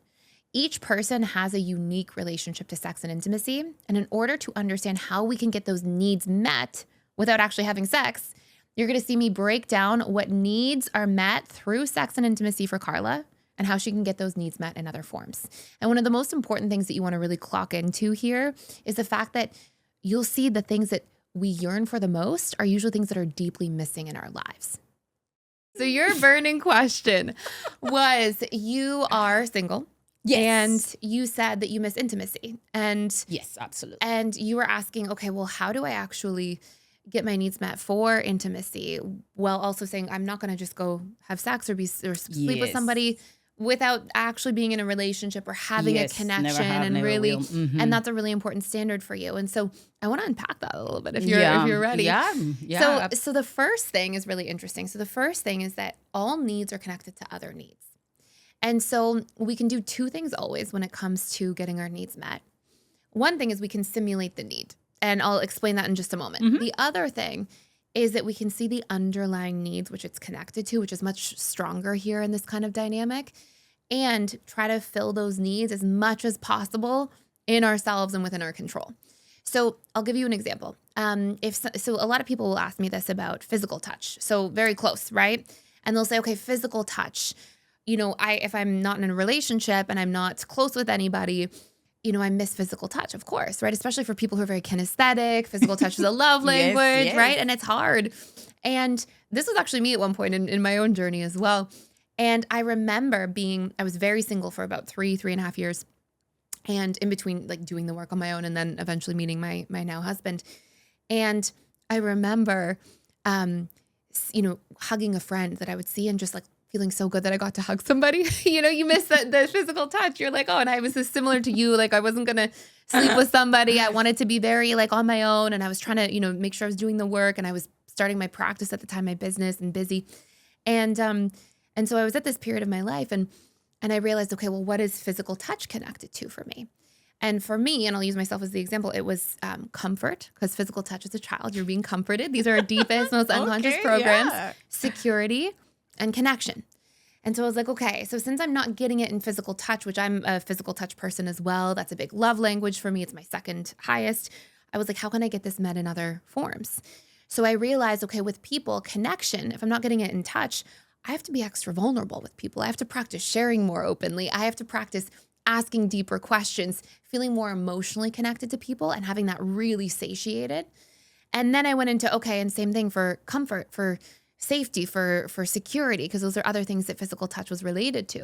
Each person has a unique relationship to sex and intimacy. And in order to understand how we can get those needs met without actually having sex, you're going to see me break down what needs are met through sex and intimacy for Carla and how she can get those needs met in other forms. And one of the most important things that you want to really clock into here is the fact that you'll see the things that we yearn for the most are usually things that are deeply missing in our lives. So your burning question was, you are single. Yes. And you said that you miss intimacy. And yes, absolutely. And you were asking, okay, well, how do I actually get my needs met for intimacy, while also saying I'm not going to just go have sex or sleep with somebody without actually being in a relationship or having a connection, and really, and that's a really important standard for you. And so I want to unpack that a little bit if you're ready. Yeah. So the first thing is really interesting. So the first thing is that all needs are connected to other needs. And so we can do two things always when it comes to getting our needs met. One thing is we can simulate the need, and I'll explain that in just a moment. The other thing is that we can see the underlying needs which it's connected to, which is much stronger here in this kind of dynamic, and try to fill those needs as much as possible in ourselves and within our control. So I'll give you an example. So a lot of people will ask me this about physical touch. So very close, right? And they'll say, okay, physical touch. If I'm not in a relationship and I'm not close with anybody, I miss physical touch, of course, right? Especially for people who are very kinesthetic. Physical touch is a love language, yes. Right? And it's hard. And this was actually me at one point in my own journey as well. And I remember I was very single for about 3.5 years. And in between, like, doing the work on my own and then eventually meeting my now husband. And I remember, hugging a friend that I would see and just like, feeling so good that I got to hug somebody. You miss the physical touch. You're like, oh, and I was just similar to you. Like, I wasn't going to sleep with somebody. I wanted to be very like on my own. And I was trying to, make sure I was doing the work. And I was starting my practice at the time, my business, and busy. And so I was at this period of my life and I realized, okay, well, what is physical touch connected to for me? And for me, and I'll use myself as the example, it was comfort, because physical touch as a child, you're being comforted. These are our deepest, most unconscious programs. Yeah. Security and connection. And so I was like, okay, so since I'm not getting it in physical touch, which I'm a physical touch person as well, that's a big love language for me. It's my second highest. I was like, how can I get this met in other forms? So I realized, okay, with people, connection, if I'm not getting it in touch, I have to be extra vulnerable with people. I have to practice sharing more openly. I have to practice asking deeper questions, feeling more emotionally connected to people and having that really satiated. And then I went into, okay, and same thing for comfort, for safety, for security, because those are other things that physical touch was related to.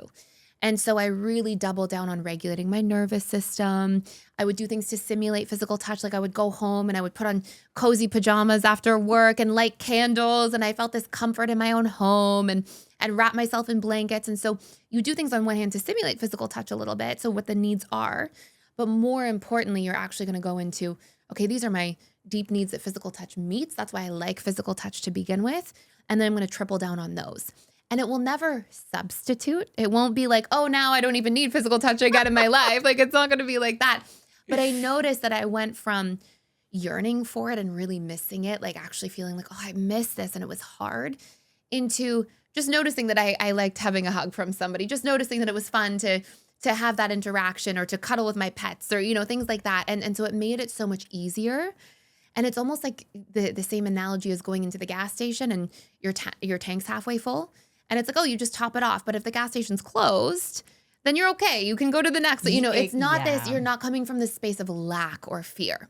And so I really doubled down on regulating my nervous system. I would do things to simulate physical touch. Like I would go home and I would put on cozy pajamas after work and light candles. And I felt this comfort in my own home and wrap myself in blankets. And so you do things on one hand to simulate physical touch a little bit. So what the needs are, but more importantly, you're actually going to go into, okay, these are my deep needs that physical touch meets. That's why I like physical touch to begin with. And then I'm going to triple down on those. And it will never substitute. It won't be like, oh, now I don't even need physical touch I got in my life. Like, it's not going to be like that. But I noticed that I went from yearning for it and really missing it, like actually feeling like, oh, I miss this and it was hard, into just noticing that I liked having a hug from somebody, just noticing that it was fun to have that interaction or to cuddle with my pets or, things like that. And so it made it so much easier. And it's almost like the same analogy as going into the gas station and your tank's halfway full. And it's like, oh, you just top it off. But if the gas station's closed, then you're okay. You can go to the next. It's not this, you're not coming from this space of lack or fear.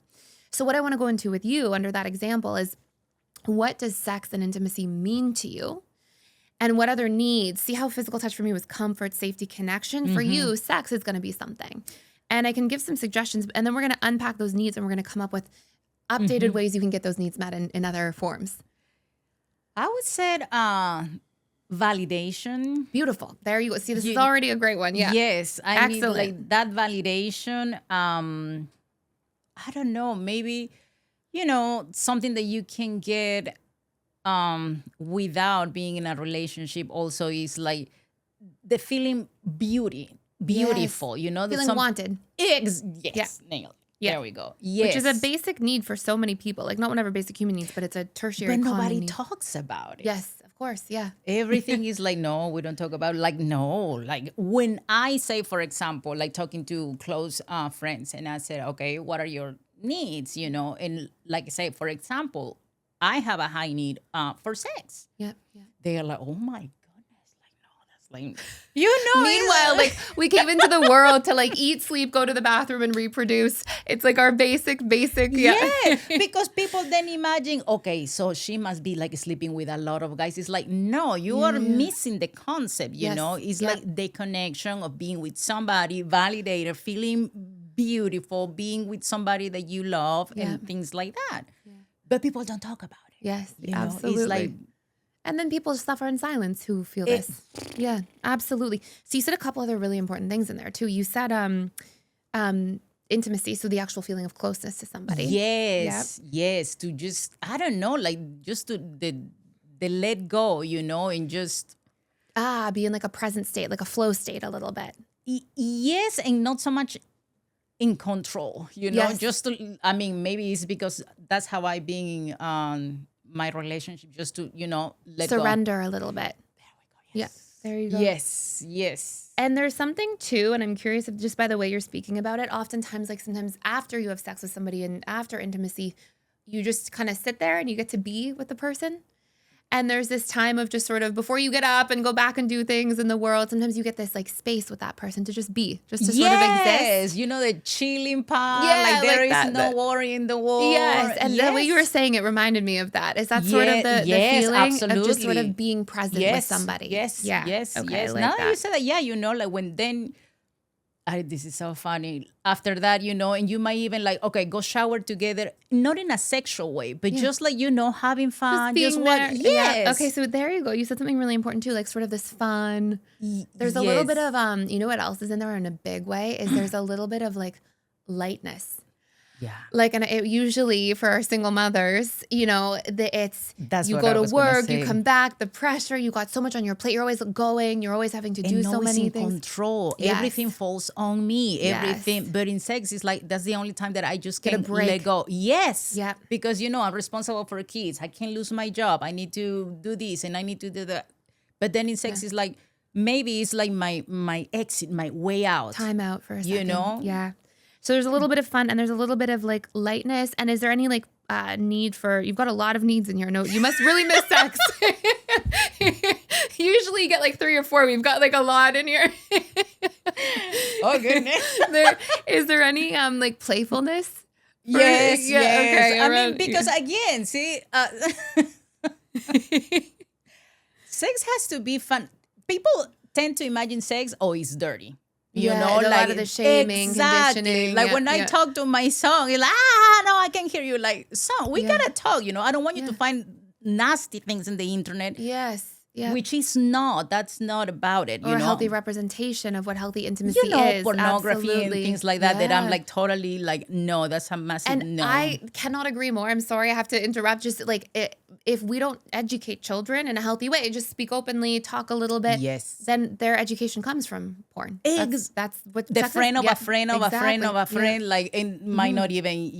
So what I want to go into with you under that example is, what does sex and intimacy mean to you? And what other needs? See how physical touch for me was comfort, safety, connection. For you, sex is going to be something. And I can give some suggestions, and then we're going to unpack those needs and we're going to come up with updated ways you can get those needs met in other forms. I would say validation. Beautiful. There you go. See, this is already a great one. Yeah. Yes. I need Excellent. like that validation. I don't know, maybe, something that you can get without being in a relationship also is like the feeling beautiful, Feeling wanted. Yes, nailed it. Yeah. There we go. Yes. Which is a basic need for so many people. Like not whatever basic human needs, but it's a tertiary But common nobody need. talks about it. Yes, of course. Yeah. Everything is like, no, we don't talk about it. Like, no. Like when I say, for example, like talking to close friends and I said, okay, what are your needs, And like I say, for example, I have a high need for sex. Yeah. They're like, oh my goodness, like, no, that's like, Meanwhile, like we came into the world to like eat, sleep, go to the bathroom and reproduce. It's like our basic. Yeah, because people then imagine, okay, so she must be like sleeping with a lot of guys. It's like, no, you are missing the concept, It's like the connection of being with somebody, validated, feeling beautiful, being with somebody that you love and things like that. Yeah. But people don't talk about it. Yes, absolutely. It's like, and then people suffer in silence who feel this. Yeah, absolutely. So you said a couple other really important things in there too. You said intimacy, so the actual feeling of closeness to somebody. Yes. To just, I don't know, like just to the let go, and just be in like a present state, like a flow state a little bit. Yes, and not so much in control, just to, maybe it's because that's how I being my relationship, just to, let surrender a little bit. There we go. Yes. Yeah, there you go. Yes. And there's something too, and I'm curious if just by the way you're speaking about it, oftentimes, like sometimes after you have sex with somebody and after intimacy, you just kind of sit there and you get to be with the person. And there's this time of just sort of before you get up and go back and do things in the world, sometimes you get this like space with that person to just be, just to sort of exist. The chilling part. Yeah, like there is no worry in the war. Yes, and the way you were saying it reminded me of that. Is that sort of the feeling absolutely. of just sort of being present with somebody? Yes. Okay, yes. Like now that you said that, like when then, this is so funny. After that, and you might even like, okay, go shower together, not in a sexual way, but just like, having fun. Just there. Yes. Yeah. Okay, so there you go. You said something really important too, like sort of this fun. There's a little bit of, you know what else is in there in a big way? Is there's a little bit of like lightness. Yeah. Like, and it usually for our single mothers, That's you go to work, you come back, the pressure, you got so much on your plate. You're always going, you're always having to do so many things. Control. Yes. Everything falls on me. Everything. Yes. But in sex, it's like, that's the only time that I just can let go. Yes. Yeah. Because, I'm responsible for kids. I can't lose my job. I need to do this and I need to do that. But then in sex, it's like, maybe it's like my exit, my way out. Time out for a second. Yeah. So there's a little bit of fun and there's a little bit of like lightness. And is there any like need for, you've got a lot of needs in here. No, you must really miss sex. Usually you get like 3 or 4. We've got like a lot in here. Oh, goodness. Is there any like playfulness? Yes. Okay. I mean, because again, see, sex has to be fun. People tend to imagine sex, it's dirty. A lot of the shaming, conditioning. Like when I talk to my son, he's like, no, I can hear you. Like, son, we gotta talk. I don't want you to find nasty things in the internet. Yes. Yeah. which is that's not about it, Or a healthy representation of what healthy intimacy is. Pornography Absolutely. and things like that I'm Yeah. like totally like, no, that's a massive And no. I cannot agree more. I'm sorry I have to interrupt. Just like if we don't educate children in a healthy way, just speak openly, talk a little bit, Yes. then their education comes from porn. That's what The sex friend is. of a friend of a friend of a friend, Yeah. like it might not even,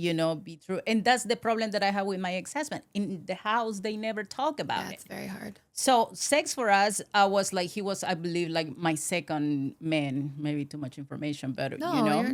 be true. And that's the problem that I have with my ex-husband. In the house, they never talk about Yeah, it. it's very hard. So sex for us, was like, he was, I believe, like my second man. Maybe too much information, but No,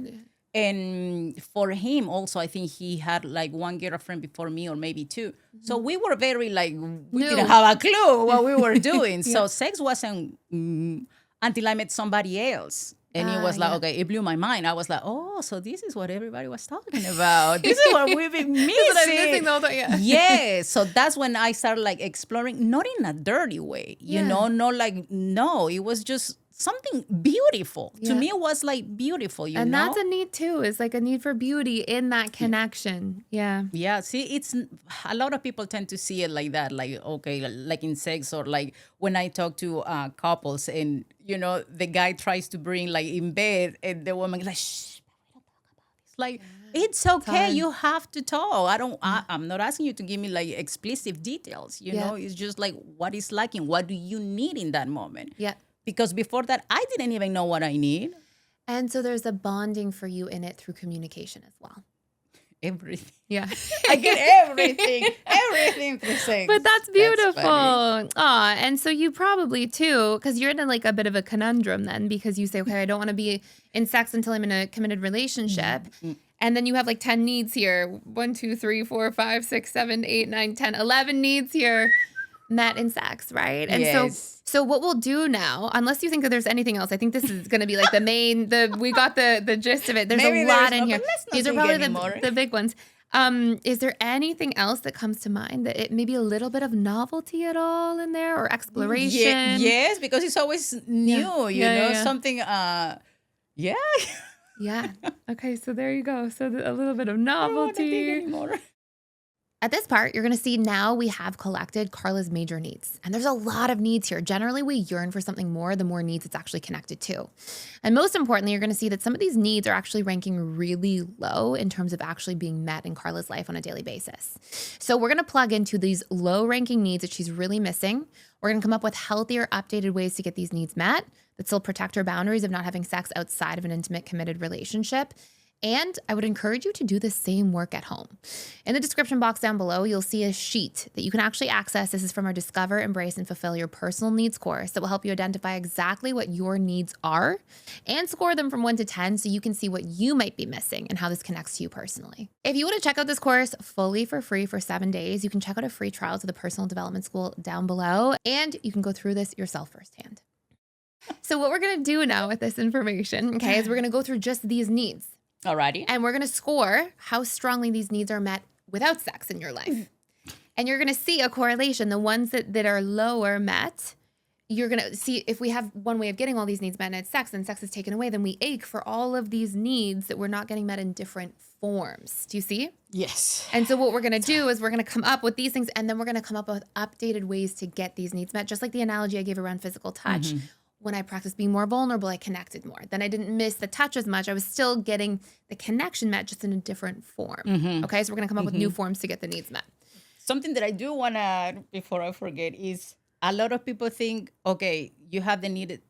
And for him also, I think he had like one girlfriend before me, or maybe two. So we were very like, we didn't have a clue what we were doing. So sex wasn't until I met somebody else. And it was like, okay, it blew my mind. I was like, oh, so this is what everybody was talking about. This is what we've been missing. This is what I'm missing the whole time. Yeah. So that's when I started like exploring, not in a dirty way, not like, no, it was just something beautiful. To me, it was like beautiful, and that's a need too. It's like a need for beauty in that connection. Yeah. Yeah. See, it's a lot of people tend to see it like that. Like, okay, like in sex, or like when I talk to couples and, the guy tries to bring like in bed and the woman like, shh, we don't talk about this. Like, it's okay. You have to talk. I'm not asking you to give me like explicit details, it's just like what is lacking. What do you need in that moment? Yeah. Because before that, I didn't even know what I need. And so there's a bonding for you in it through communication as well. Everything. Yeah. I get everything through sex. But that's beautiful. And so you probably too, because you're in like a bit of a conundrum then, because you say, okay, I don't want to be in sex until I'm in a committed relationship. Mm-hmm. And then you have like 10 needs here. 1, 2, 3, 4, 5, 6, 7, 8, 9, 10, 11 needs here met in sex, right? And so what we'll do now, unless you think that there's anything else, I think this is going to be like the main, we got the gist of it. There's a lot in here. These are probably the big ones. Is there anything else that comes to mind that it maybe a little bit of novelty at all in there, or exploration? Yes, because it's always new, something, yeah. Yeah. Okay, so there you go. So a little bit of novelty. I don't want to think anymore. At this part, you're going to see now we have collected Carla's major needs. And there's a lot of needs here. Generally, we yearn for something more the more needs it's actually connected to. And most importantly, you're going to see that some of these needs are actually ranking really low in terms of actually being met in Carla's life on a daily basis. So we're going to plug into these low-ranking needs that she's really missing. We're going to come up with healthier, updated ways to get these needs met that still protect her boundaries of not having sex outside of an intimate, committed relationship. And I would encourage you to do the same work at home. In the description box down below, you'll see a sheet that you can actually access. This is from our Discover, Embrace, and Fulfill Your Personal Needs course that will help you identify exactly what your needs are and score them from 1 to 10 so you can see what you might be missing and how this connects to you personally. If you want to check out this course fully for free for 7 days, you can check out a free trial to the Personal Development School down below, and you can go through this yourself firsthand. So what we're going to do now with this information, okay, is we're going to go through just these needs. Alrighty. And we're going to score how strongly these needs are met without sex in your life. And you're going to see a correlation. The ones that are lower met, you're going to see if we have one way of getting all these needs met and it's sex, and sex is taken away, then we ache for all of these needs that we're not getting met in different forms. Do you see? Yes. And so what we're going to do is we're going to come up with these things, and then we're going to come up with updated ways to get these needs met. Just like the analogy I gave around physical touch. Mm-hmm. When I practiced being more vulnerable, I connected more. Then I didn't miss the touch as much. I was still getting the connection met, just in a different form. Mm-hmm. Okay, so we're going to come up with new forms to get the needs met. Something that I do want to add before I forget is a lot of people think, okay, you have the need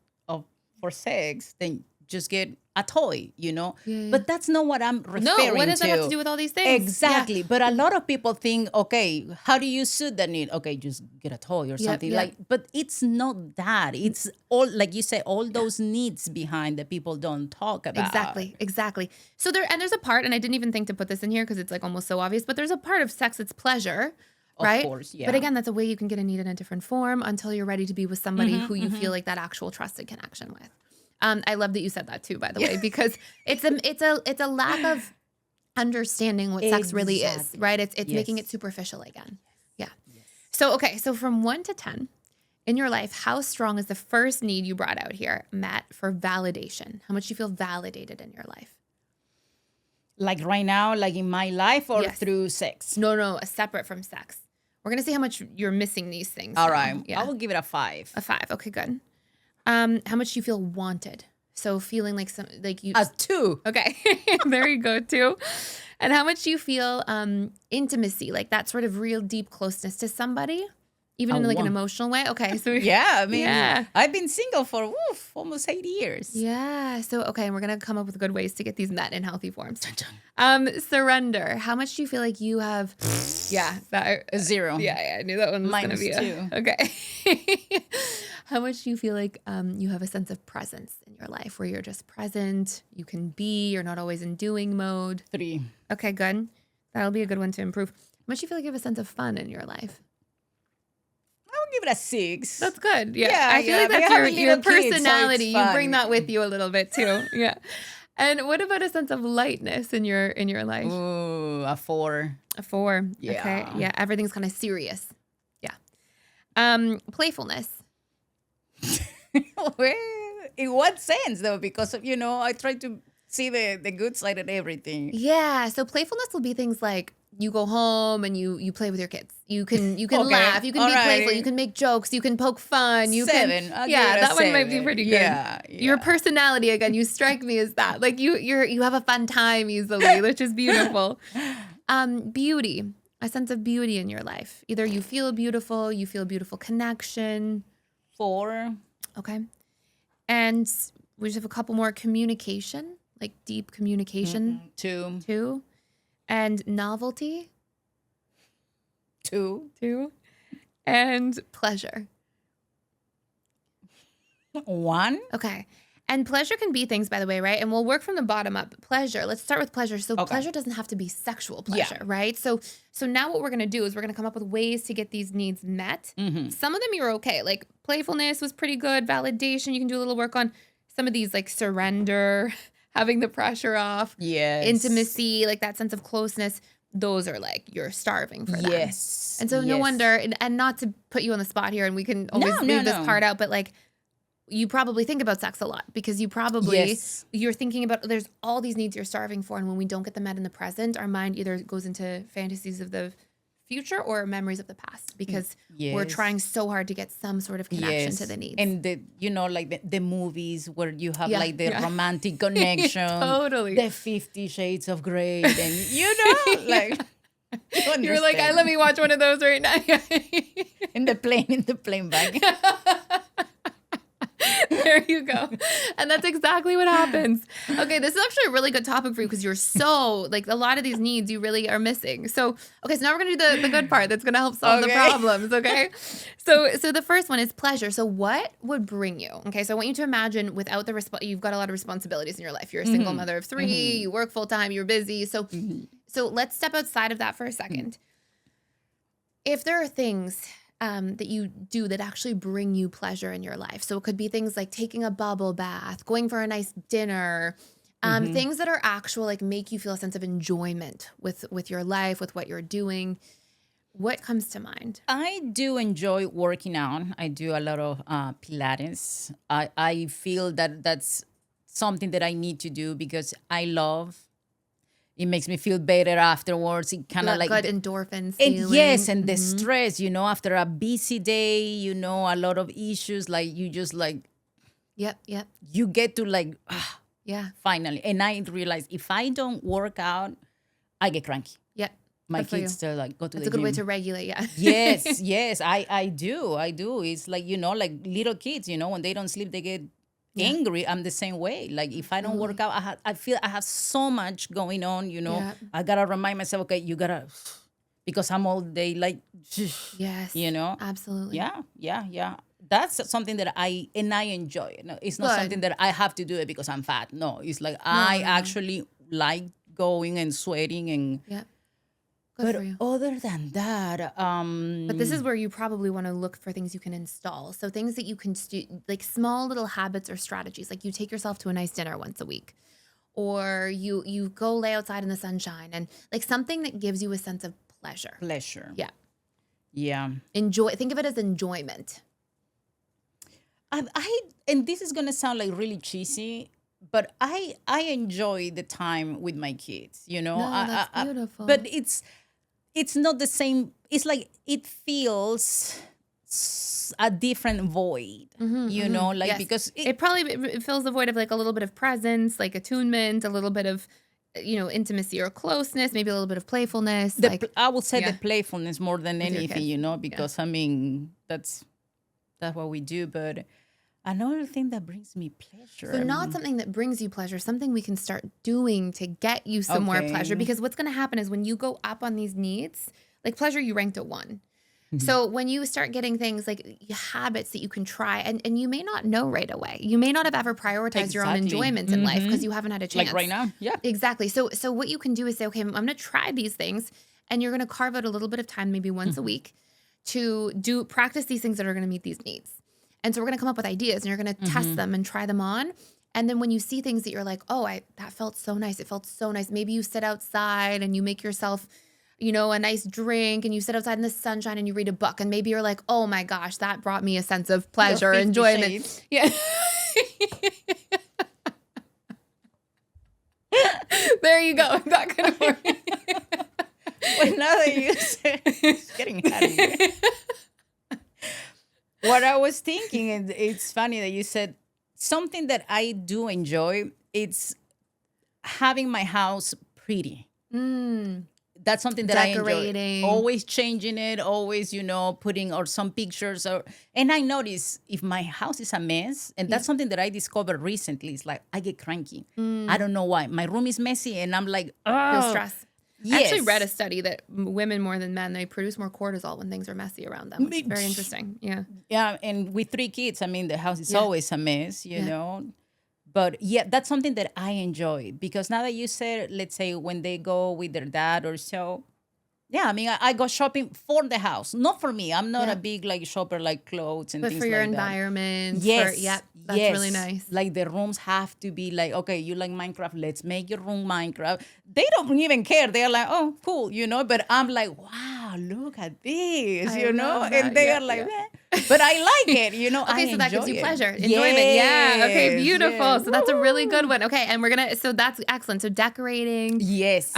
for sex, then just get a toy, Yeah. But that's not what I'm referring to. No, what does that have to do with all these things? Exactly. Yeah. But a lot of people think, okay, how do you suit that need? Okay, just get a toy or something. But it's not that. It's all, like you say, all those needs behind that people don't talk about. Exactly. So there's a part, and I didn't even think to put this in here because it's like almost so obvious, but there's a part of sex that's pleasure. Right? Of course, yeah. But again, that's a way you can get a need in a different form until you're ready to be with somebody who you feel like that actual trusted connection with. I love that you said that too, by the way, because it's a lack of understanding what sex really is, right? It's making it superficial again. Yeah. Yes. So from 1 to 10 in your life, how strong is the first need you brought out here, Matt, for validation? How much do you feel validated in your life? Like right now, like in my life, or through sex? No, separate from sex. We're going to see how much you're missing these things. All now. right. Yeah. I will give it a 5. A 5. Okay, good. How much do you feel wanted? So feeling like you. A 2. Okay. There you go, 2. And how much do you feel intimacy, like that sort of real deep closeness to somebody, even in like an 1. emotional way? Okay. So Yeah, I mean, yeah. I've been single for almost 8 years. Yeah. So, okay. And we're going to come up with good ways to get these met in healthy forms. Dun, dun. Surrender. How much do you feel like you have? Yeah. A 0. Yeah. I knew that one was going to be -2. Okay. How much do you feel like you have a sense of presence in your life where you're just present, you can be, you're not always in doing mode? 3. Okay, good. That'll be a good one to improve. How much do you feel like you have a sense of fun in your life? I will give it a 6. That's good. Yeah. Yeah, I feel yeah, like we that's have your little kids, so it's personality. You bring fun. that with you a little bit too. Yeah. And what about a sense of lightness in your life? Ooh, a 4. A 4. Yeah. Okay. Yeah. Everything's kind of serious. Yeah. Playfulness. Well, in what sense though? Because I try to see the good side of everything. Yeah. So playfulness will be things like you go home and you play with your kids. You can Okay. laugh. You can be playful. Alrighty. You can make jokes. You can poke fun. You 7. I'll can. give Yeah, it a that one might be 7. pretty good. Yeah. Your personality again. You strike me as that. Like you have a fun time easily, which is beautiful. Beauty. A sense of beauty in your life. Either you feel beautiful. You feel beautiful connection. 4. Okay. And we just have a couple more. Communication, like deep communication. 2. 2. And novelty. 2. 2. And pleasure. 1. Okay. And pleasure can be things, by the way, right? And we'll work from the bottom up. Pleasure. Let's start with pleasure. So pleasure doesn't have to be sexual pleasure, right? So now what we're going to do is we're going to come up with ways to get these needs met. Some of them you're okay. Like playfulness was pretty good. Validation, you can do a little work on. Some of these like surrender, having the pressure off. Yes. Intimacy, like that sense of closeness. Those are like you're starving for that. Yes. And so no wonder, and not to put you on the spot here, and we can always leave this part out, but like you probably think about sex a lot because you probably, you're thinking about, there's all these needs you're starving for. And when we don't get them met in the present, our mind either goes into fantasies of the future or memories of the past because we're trying so hard to get some sort of connection to the needs. And like the movies where you have like the romantic connection. Totally. The 50 Shades of Grey. And like... You're like, let me watch one of those right now. in the plane bag. There you go. And that's exactly what happens. Okay, this is actually a really good topic for you because you're so, like, a lot of these needs you really are missing. So now we're going to do the good part that's going to help solve the problems, okay? So the first one is pleasure. So what would bring you? Okay, so I want you to imagine without you've got a lot of responsibilities in your life. You're a single mother of 3, you work full time, you're busy. So let's step outside of that for a second. If there are things that you do that actually bring you pleasure in your life. So it could be things like taking a bubble bath, going for a nice dinner, things that are actual, like make you feel a sense of enjoyment with your life, with what you're doing. What comes to mind? I do enjoy working out. I do a lot of Pilates. I feel that that's something that I need to do because I love. It makes me feel better afterwards. It kind of like good endorphins. And yes, and the stress, after a busy day, a lot of issues, like you just like, yep, you get to like, finally. And I realize if I don't work out, I get cranky. Yep. My kids still like go to the gym. That's a good way to regulate. Yeah. Yes, I do. It's like like little kids. When they don't sleep, they get angry. I'm the same way. Like if I don't work out, I feel I have so much going on. I gotta remind myself. Okay, you gotta, because I'm all day like. Yes. Absolutely. Yeah. That's something that I enjoy. No, it's not something that I have to do it because I'm fat. No, it's like I actually like going and sweating and. Yeah. But other than that, but this is where you probably want to look for things you can install. So things that you can like small little habits or strategies. Like you take yourself to a nice dinner once a week, or you go lay outside in the sunshine, and like something that gives you a sense of pleasure. Yeah. Enjoy. Think of it as enjoyment. And this is gonna sound like really cheesy, but I enjoy the time with my kids. No, that's beautiful. But it's not the same. It's like it feels a different void, like Yes. because It fills the void of like a little bit of presence, like attunement, a little bit of, intimacy or closeness, maybe a little bit of playfulness. I would say yeah. the playfulness more than With your anything, kids. because I mean that's what we do. But another thing that brings me pleasure. So not something that brings you pleasure, something we can start doing to get you some more pleasure. Okay. Because what's going to happen is when you go up on these needs, like pleasure, you ranked at 1. So when you start getting things like habits that you can try, and you may not know right away, you may not have ever prioritized your own Exactly. enjoyments in life because you haven't had a chance. Like right now, yeah. Exactly. So what you can do is say, okay, I'm going to try these things, and you're going to carve out a little bit of time, maybe once a week, to practice these things that are going to meet these needs. And so we're going to come up with ideas, and you're going to test them and try them on. And then when you see things that you're like, oh, that felt so nice. It felt so nice. Maybe you sit outside and you make yourself, a nice drink, and you sit outside in the sunshine and you read a book. And maybe you're like, oh my gosh, that brought me a sense of pleasure, 50 enjoyment. Shades. Yeah. There you go. That could work. Well, now that you say it's getting hot in here. What I was thinking, and it's funny that you said something that I do enjoy. It's having my house pretty. That's something that I Decorating. enjoy. Always changing it, always, putting or some pictures. And I notice if my house is a mess, and that's something that I discovered recently. It's like I get cranky. I don't know why. My room is messy, and I'm like, oh. Feel stress. I actually read a study that women more than men, they produce more cortisol when things are messy around them. Which is very interesting. Yeah. Yeah, and with 3 kids, I mean, the house is always a mess, you know. But yeah, that's something that I enjoy, because now that you said, let's say when they go with their dad or so, yeah, I mean, I go shopping for the house, not for me. I'm not a big shopper like clothes and But things for your like that. environment. Yes. That's really nice. Like the rooms have to be like, okay, you like Minecraft, let's make your room Minecraft. They don't even care. They're like, oh, cool, But I'm like, wow, look at this, I love that. And they are like, "Meh." But I like it, Okay, so that gives you enjoy it. pleasure, enjoyment. Yeah. Okay, Yes, beautiful. yes. So that's a really good one. Okay, and so that's excellent. So decorating. Yes.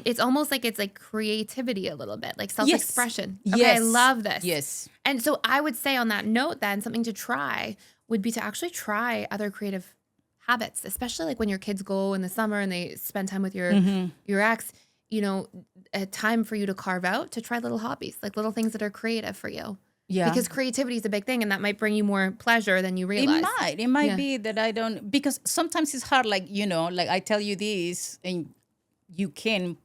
It's almost like it's like creativity a little bit, like self-expression. Yes. Okay, I Yes. love this. Yes. And so I would say on that note then, something to try would be to actually try other creative habits, especially like when your kids go in the summer and they spend time with your ex, a time for you to carve out to try little hobbies, like little things that are creative for you. Yeah. Because creativity is a big thing, and that might bring you more pleasure than you realize. It might be that I don't, because sometimes it's hard, like, like I tell you this and you can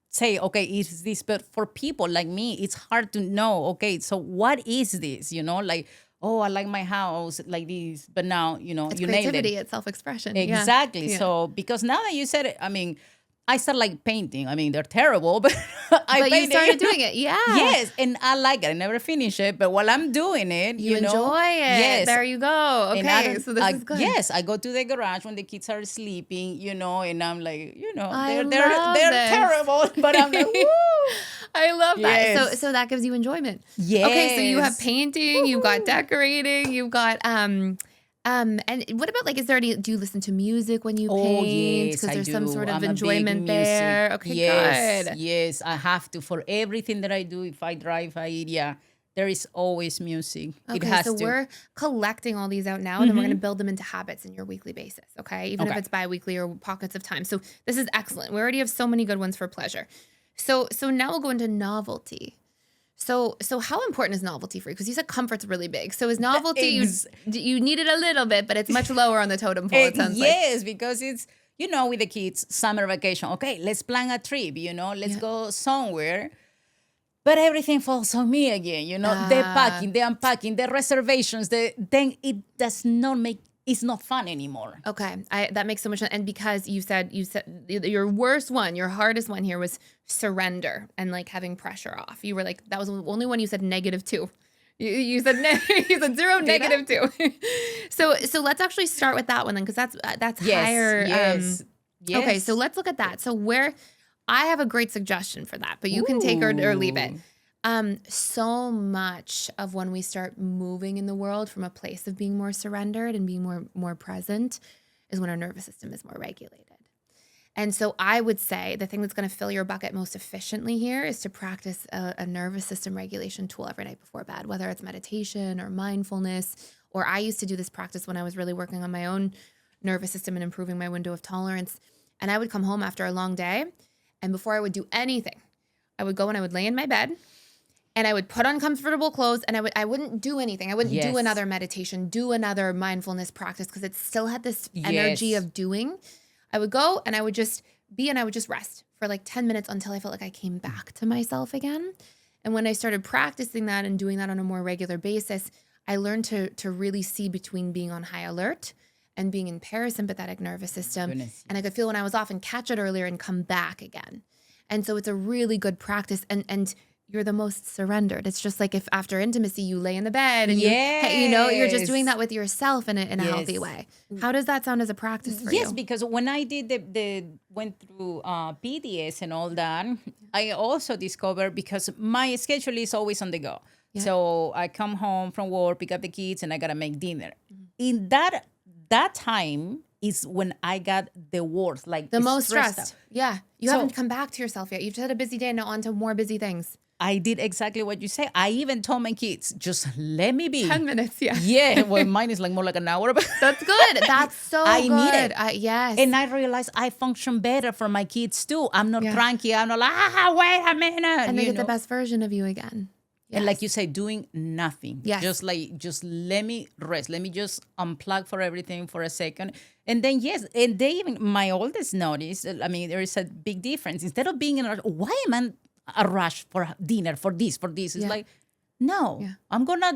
say, okay, is this, but for people like me, it's hard to know, okay, so what is this, like, oh, I like my house like this, but now, It's you nailed creativity, it. it's self-expression. Exactly. Yeah. So, because now that you said it, I mean, I started like painting. I mean, they're terrible, but I But you painted. started doing it, yeah. Yes, and I like it. I never finish it, but while I'm doing it, You enjoy it. Yes. There you go. And I Okay, don't- so this is good. Yes, I go to the garage when the kids are sleeping, and I'm like, I they're love they're this. terrible, but I'm like, woo. I love that. Yes. So that gives you enjoyment. Yes. Okay, so you have painting, you've got decorating, you've got and what about like, do you listen to music when you paint? Yes, Because I there's do. some sort of I'm a big enjoyment music. there. Okay, Yes, good. yes, I have to. For everything that I do, if I drive, I eat, there is always music. It Okay, has so to. we're collecting all these out now, and then we're going to build them into habits in your weekly basis, okay? Even if Okay. it's bi-weekly or pockets of time. So this is excellent. We already have so many good ones for pleasure. So now we'll go into novelty. So how important is novelty for you? Because you said comfort's really big. So is novelty, you need it a little bit, but it's much lower on the totem pole, it sounds like. Yes, because it's, with the kids, summer vacation. Okay, let's plan a trip, let's go somewhere. But everything falls on me again, the packing, the unpacking, the reservations, then it does not it's not fun anymore. Okay, that makes so much sense. And because you said your worst one, your hardest one here was surrender and like having pressure off. You were like, that was the only one you said -2. You said you said 0, -2. So let's actually start with that one then, because that's higher. Yes. Okay, so let's look at that. So I have a great suggestion for that, but you can take or leave it. So much of when we start moving in the world from a place of being more surrendered and being more present is when our nervous system is more regulated. And so I would say the thing that's going to fill your bucket most efficiently here is to practice a nervous system regulation tool every night before bed, whether it's meditation or mindfulness. Or I used to do this practice when I was really working on my own nervous system and improving my window of tolerance. And I would come home after a long day, and before I would do anything, I would go and I would lay in my bed and I would put on comfortable clothes, and I wouldn't do anything. I wouldn't do another meditation, do another mindfulness practice, because it still had this energy of doing. I would go and I would just be, and I would just rest for like 10 minutes until I felt like I came back to myself again. And when I started practicing that and doing that on a more regular basis, I learned to really see between being on high alert and being in parasympathetic nervous system. And I could feel when I was off and catch it earlier and come back again. And so it's a really good practice. And you're the most surrendered. It's just like if after intimacy you lay in the bed and you're just doing that with yourself in a healthy way. How does that sound as a practice for you? Yes, because when I did went through PDS and all that, I also discovered, because my schedule is always on the go. Yeah. So I come home from work, pick up the kids, and I gotta make dinner. In that time is when I got the worst, like the most stressed. Yeah, you haven't come back to yourself yet. You've just had a busy day, and now on to more busy things. I did exactly what you say. I even told my kids, just let me be. 10 minutes, yeah. Yeah, well, mine is like more like an hour. But that's good. That's so good. I need it. Yes. And I realized I function better for my kids too. I'm not cranky. I'm not like, wait a minute. And they get the best version of you again. Yes. And like you say, doing nothing. Yes. Just let me rest. Let me just unplug for everything for a second. And then, and they even, my oldest noticed, I mean, there is a big difference. Instead of being in a, why am I a rush for dinner, for this? It's like, no, I'm gonna,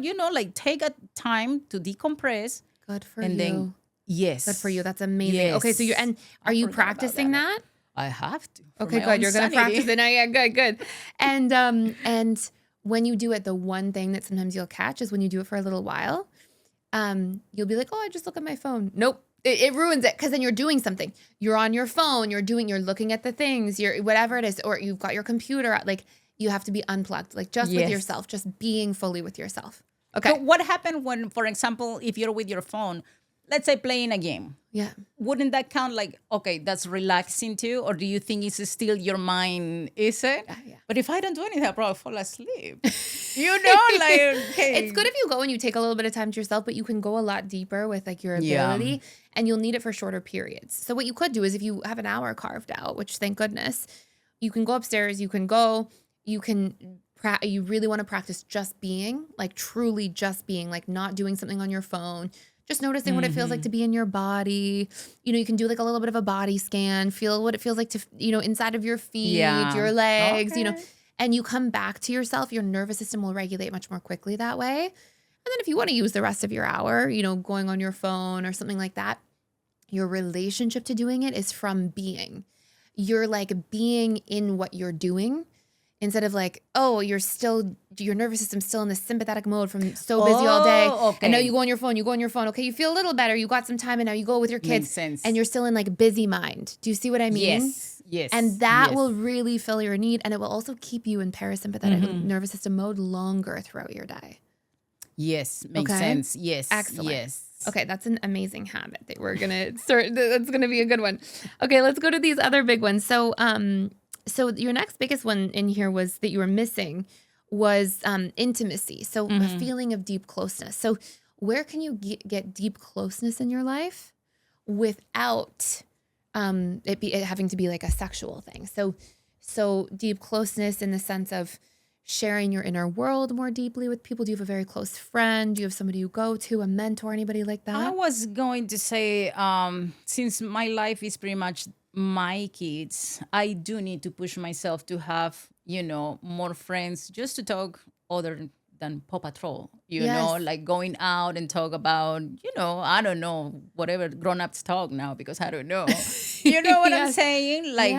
take a time to decompress. Good for and you. Then, yes. Good for you. That's amazing. Yes. Okay, so are you practicing that? I have to. Okay, good. You're gonna practice it now. Yeah, good. And when you do it, the one thing that sometimes you'll catch is when you do it for a little while, you'll be like, oh, I just look at my phone. Nope. It ruins it, because then you're doing something. You're on your phone. You're looking at the things. You're whatever it is, or you've got your computer. Like, you have to be unplugged, like just with yourself, just being fully with yourself. Okay. So what happened when, for example, if you're with your phone, let's say playing a game? Yeah. Wouldn't that count like, okay, that's relaxing too? Or do you think it's still your mind, is it? Yeah. But if I don't do anything, I'll probably fall asleep. Hey. It's good if you go and you take a little bit of time to yourself, but you can go a lot deeper with like your ability, and you'll need it for shorter periods. So what you could do is, if you have an hour carved out, which thank goodness, you can go upstairs, you really want to practice just being, like truly just being, like not doing something on your phone. Just noticing what it feels like to be in your body. You can do like a little bit of a body scan, feel what it feels like to, inside of your feet, your legs, and you come back to yourself. Your nervous system will regulate much more quickly that way. And then if you want to use the rest of your hour, going on your phone or something like that, your relationship to doing it is from being. You're like being in what you're doing, instead of like, oh, your nervous system's still in the sympathetic mode from so busy all day. Okay. And now you go on your phone. Okay, you feel a little better. You got some time, and now you go with your kids. Makes sense. And you're still in like busy mind. Do you see what I mean? Yes. And that will really fill your need, and it will also keep you in parasympathetic nervous system mode longer throughout your day. Yes, makes sense. Yes. Excellent. Yes. Okay, that's an amazing habit that we're going to start. That's going to be a good one. Okay, let's go to these other big ones. So your next biggest one in here was that you were missing was intimacy. So a feeling of deep closeness. So where can you get deep closeness in your life without it having to be like a sexual thing? So deep closeness in the sense of sharing your inner world more deeply with people. Do you have a very close friend? Do you have somebody you go to, a mentor, anybody like that? I was going to say, since my life is pretty much my kids, I do need to push myself to have, more friends, just to talk other than Paw Patrol, like going out and talk about, I don't know, whatever grown-ups talk now, because I don't know. You know what I'm saying? Like,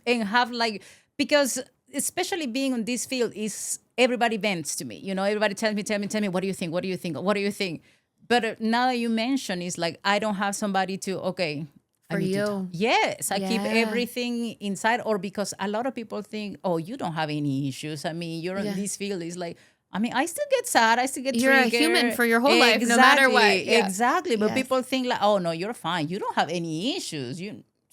and have like, because especially being in this field is everybody vents to me. Everybody tells me, what do you think? What do you think? What do you think? But now that you mention, it's like, I don't have somebody to, okay, for you. Yes, I keep everything inside, or because a lot of people think, oh, you don't have any issues. I mean, you're in this field. It's like, I mean, I still get sad. I still get triggered. You're a human for your whole life, no matter what. Yeah. Exactly. But people think like, oh, no, you're fine. You don't have any issues.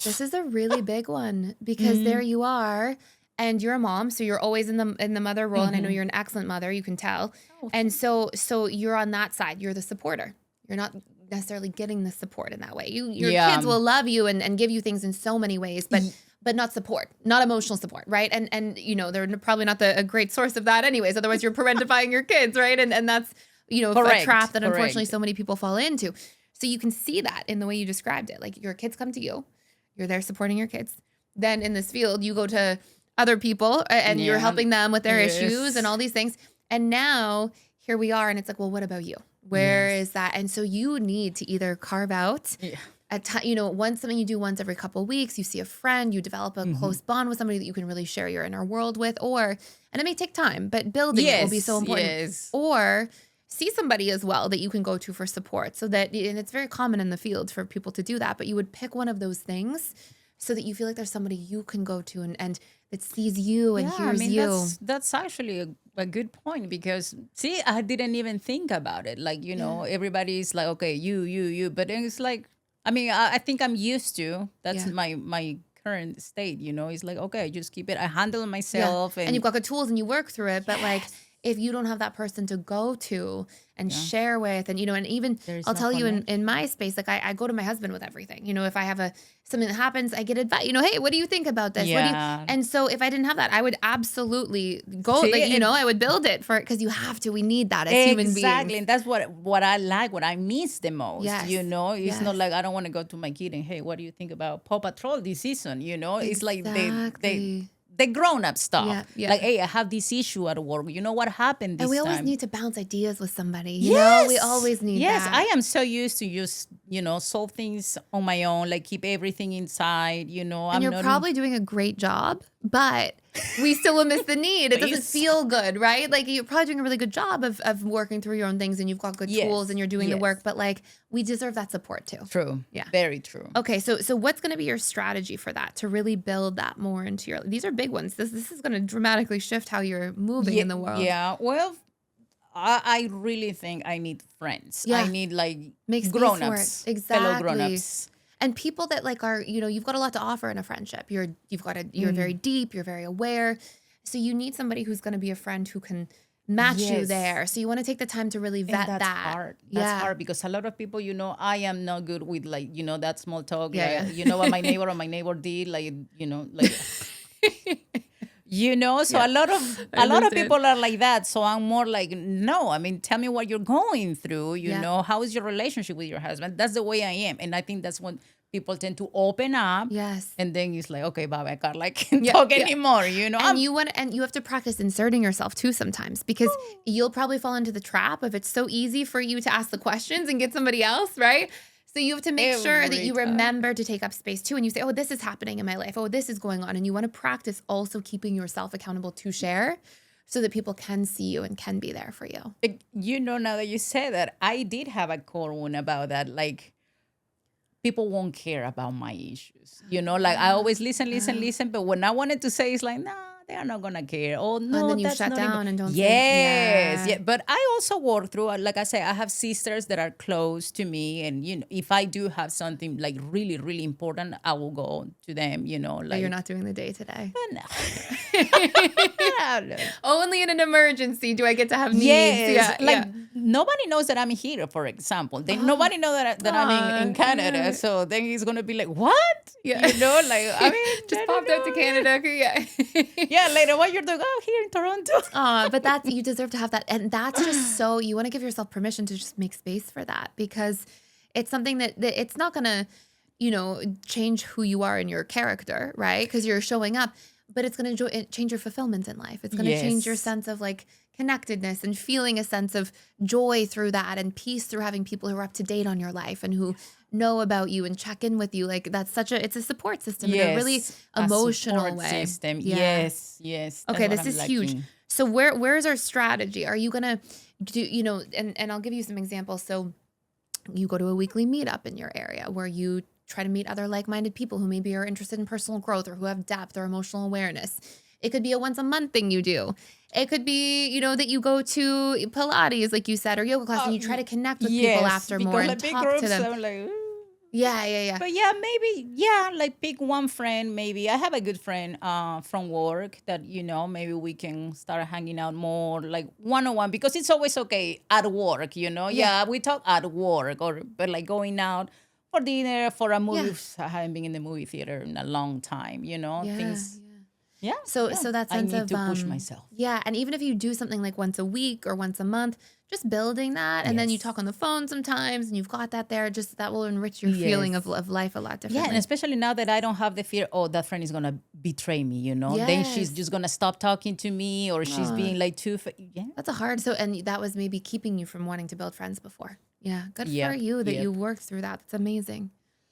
This is a really big one because there you are and you're a mom, so you're always in the mother role, and I know you're an excellent mother, you can tell. Oh, And so you're on that side, you're the supporter. You're not necessarily getting the support in that way. Your kids will love you and give you things in so many ways, but not support, not emotional support, right? And they're probably not a great source of that anyways. Otherwise, you're parentifying your kids, right? And that's a trap that unfortunately so many people fall into. So you can see that in the way you described it. Like your kids come to you, you're there supporting your kids. Then in this field, you go to other people and you're helping them with their issues and all these things. And now here we are, and it's like, well, what about you? Where is that? And so you need to either carve out a time, something you do once every couple of weeks, you see a friend, you develop a close bond with somebody that you can really share your inner world with, and it may take time, but building it will be so important. Or see somebody as well that you can go to for support, so that, and it's very common in the field for people to do that, but you would pick one of those things so that you feel like there's somebody you can go to and that sees you and hears you. That's actually a good point, because see, I didn't even think about it. Like, everybody's like, okay, you, but then it's like, I think I'm used to, that's my current state, it's like, okay, just keep it. I handle myself. And you've got good tools and you work through it, but like, if you don't have that person to go to and share with, and and even I'll tell you in my space, like I go to my husband with everything. If I have something that happens, I get advice. Hey, what do you think about this? And so if I didn't have that, I would absolutely go. I would build it because you have to. We need that as human beings. Exactly, and that's what I like. What I miss the most. It's not like I don't want to go to my kid and, hey, what do you think about Paw Patrol this season? It's like the grown-up stuff. Like, hey, I have this issue at work. You know what happened this time? And we always need to bounce ideas with somebody. We always need that. Yes, I am so used to just, solve things on my own, like keep everything inside, And you're probably doing a great job, but we still will miss the need. It doesn't feel good, right? Like you're probably doing a really good job of working through your own things, and you've got good tools and you're doing the work, but like we deserve that support too. True. Yeah. Very true. Okay. So what's going to be your strategy for that, to really build that more into these are big ones. This is going to dramatically shift how you're moving in the world. Yeah. Well, I really think I need friends. I need like grown-ups, fellow grown-ups. And people that like are, you've got a lot to offer in a friendship. You're very deep, you're very aware. So you need somebody who's going to be a friend who can match you there. So you want to take the time to really vet that. Hard. That's hard, because a lot of people, I am not good with like, that small talk. What my neighbor or my neighbor did, like, like so a lot of people are like that. So I'm more like, no, tell me what you're going through, how is your relationship with your husband? That's the way I am. And I think that's when people tend to open up. Yes. And then it's like, okay, bye, Carla, I can't talk anymore, And you have to practice inserting yourself too sometimes, because you'll probably fall into the trap if it's so easy for you to ask the questions and get somebody else, right? So you have to make sure that you remember to take up space too. And you say, oh, this is happening in my life. Oh, this is going on. And you want to practice also keeping yourself accountable to share, so that people can see you and can be there for you. Now that you say that, I did have a core one about that. Like, people won't care about my issues. Like I always listen. But when I wanted to say, it's like, nah, they are not going to care. Oh, no, and then you that's shut not down and don't Yes. Yeah. But I also work through, like I say, I have sisters that are close to me. And, if I do have something like really, really important, I will go to them, like. But you're not doing the day today. No. Only in an emergency do I get to have needs. Yes. Nobody knows that I'm here, for example. Nobody knows that I'm in Canada. So then he's going to be like, what? Yeah. Just popped out to Canada. Yeah, later, what you're doing? Oh, here in Toronto. But you deserve to have that. And that's just so, you want to give yourself permission to just make space for that, because it's something that it's not going to, change who you are in your character, right? Because you're showing up, but it's going to change your fulfillment in life. It's going to change your sense of like connectedness and feeling a sense of joy through that, and peace through having people who are up to date on your life and who know about you and check in with you. Like it's a support system in a really emotional way. System. Yeah. Yes. Okay, this is huge. So where's our strategy? Are you gonna do, and I'll give you some examples. So you go to a weekly meetup in your area where you try to meet other like-minded people who maybe are interested in personal growth or who have depth or emotional awareness. It could be a once a month thing you do. It could be, that you go to Pilates, like you said, or yoga class, and you try to connect with people after more and talk to them. Yeah. But yeah, maybe, yeah, like pick one friend. Maybe I have a good friend from work that, maybe we can start hanging out more, like one on one, because it's always okay at work, Yeah. Yeah, we talk at work, but like going out for dinner, for a movie. Yeah. I haven't been in the movie theater in a long time, Yeah. things. Yeah, yeah. So that I sense need of to push myself. yeah, and even if you do something like once a week or once a month, just building that, and then you talk Yes. on the phone sometimes, and you've got that there, just that will enrich your feeling Yes. of life a lot Yeah, and differently. especially now that I don't have the fear, oh, that friend is gonna betray me, Then she's Yes. just gonna stop talking to me, or she's Aw, being like yeah. that's a hard. So, and that was maybe keeping you from wanting to build friends before. Yeah, good for Yep, you that you yep. worked through that. That's amazing,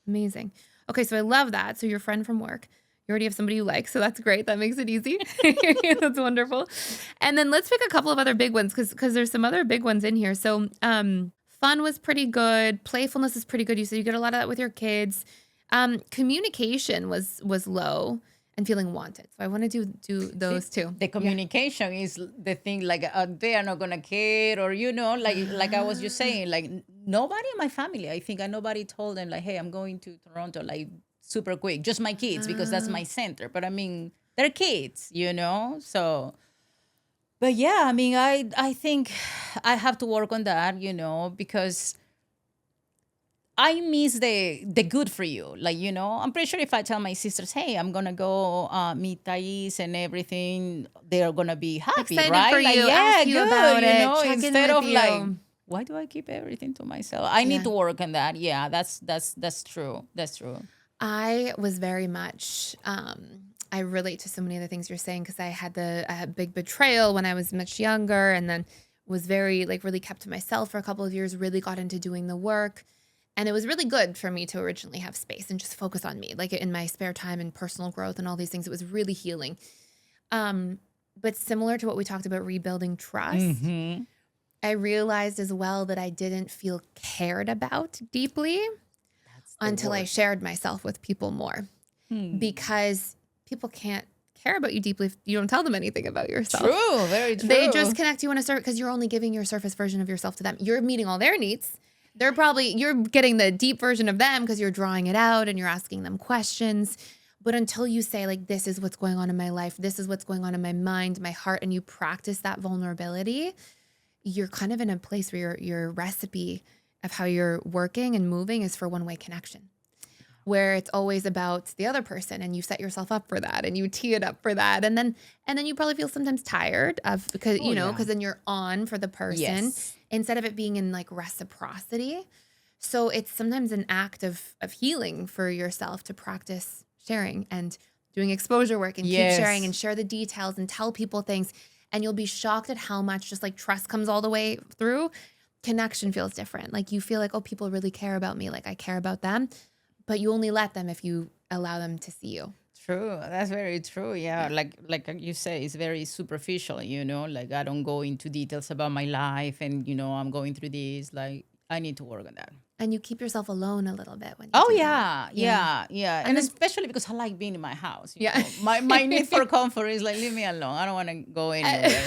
amazing. Okay, so I love that. So your friend from work, you already have somebody you like, so that's great. That makes it easy. That's wonderful. And then let's pick a couple of other big ones because there's some other big ones in here. So, fun was pretty good. Playfulness is pretty good. You said you get a lot of that with your kids. Communication was low and feeling wanted. So I want to do See, those two. the communication is the thing. Like they are not gonna care, or like I was just saying, like nobody in my family. I think nobody told them like, hey, I'm going to Toronto, like super quick. Just my kids, because that's my center. But I mean, they're kids, So, but yeah, I mean, I think I have to work on that, because I miss the good for you. Like, I'm pretty sure if I tell my sisters, hey, I'm going to go meet Thais and everything, they're going to be happy, Excited right? for Like, you, yeah, ask you good, about it, check in instead with of like, you. why do I keep everything to myself? I need Yeah. to work on that. Yeah, that's true. That's true. I was very much I relate to so many of the things you're saying because I had big betrayal when I was much younger, and then was very like really kept to myself for a couple of years, really got into doing the work. And it was really good for me to originally have space and just focus on me, like in my spare time and personal growth and all these things. It was really healing. But similar to what we talked about rebuilding trust, Mm-hmm. I realized as well that I didn't feel cared about deeply That's the until I word. shared myself with people more, because people can't care about you deeply if you don't tell them anything about yourself. True, very true. They just connect you on a surface because you're only giving your surface version of yourself to them. You're meeting all their needs. You're getting the deep version of them because you're drawing it out and you're asking them questions. But until you say like, this is what's going on in my life, this is what's going on in my mind, my heart, and you practice that vulnerability, you're kind of in a place where your recipe of how you're working and moving is for one-way connection, where it's always about the other person and you set yourself up for that and you tee it up for that. And then you probably feel sometimes tired of because yeah. because then you're on for the person Yes. instead of it being in like reciprocity. So it's sometimes an act of healing for yourself to practice sharing and doing exposure work and Yes. keep sharing and share the details and tell people things. And you'll be shocked at how much just like trust comes all the way through. Connection feels different. Like you feel like, oh, people really care about me. Like I care about them. But you only let them if you allow them to see you. True. That's very true. Yeah. Like you say, it's very superficial, like I don't go into details about my life and, I'm going through this. Like I need to work on that. And you keep yourself alone a little bit when you Oh do that. yeah. And especially because I like being in my house. Yeah. My need for comfort is like, leave me alone. I don't want to go anywhere.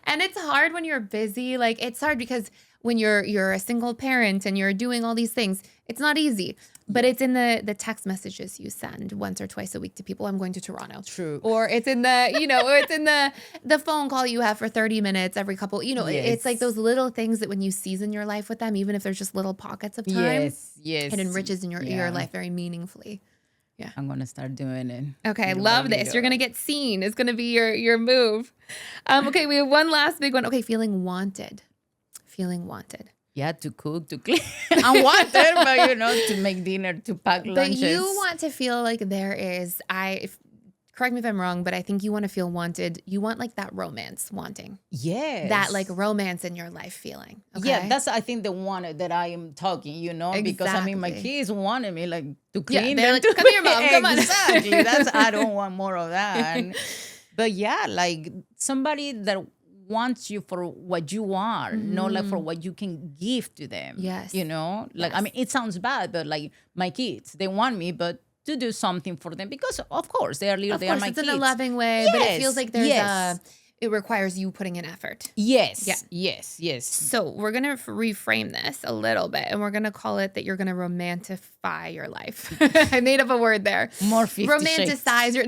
And it's hard when you're busy. Like it's hard because when you're a single parent and you're doing all these things, it's not easy. But it's in the text messages you send once or twice a week to people. I'm going to Toronto. True. Or it's in the, or it's in the phone call you have for 30 minutes every couple, it's like Yes. those little things that when you season your life with them, even if there's just little pockets of time, Yes. it enriches in your Yeah. life very meaningfully. I'm gonna start doing it. Okay, I little love by this. You're little. gonna get seen. It's gonna be your move. Okay, we have one last big one. Okay, feeling wanted. Feeling wanted. Yeah, to cook, to clean. I want it, but to make dinner, to pack But lunches. you want to feel like there is, correct me if I'm wrong, but I think you want to feel wanted. You want like that romance wanting. Yes. That like romance in your life feeling. Okay? Yeah, that's I think the one that I am talking, because I mean my Exactly. kids wanted me like to Yeah, clean they're them. like, "Come here, Mom, come on." Exactly. That's I don't want more of that. But yeah, like somebody that wants you for what you are, not like for what you can give to them. Yes. Like I mean, it sounds bad, but like my kids, they want me, but to do something for them because of course they are little, Of they are course, my it's kids. in a loving way, but it feels like there's it requires you putting in effort. Yes. Yeah. Yes. So we're going to reframe this a little bit, and we're going to call it that you're going to romantify your life. I made up a word there. More 50 Romanticize your...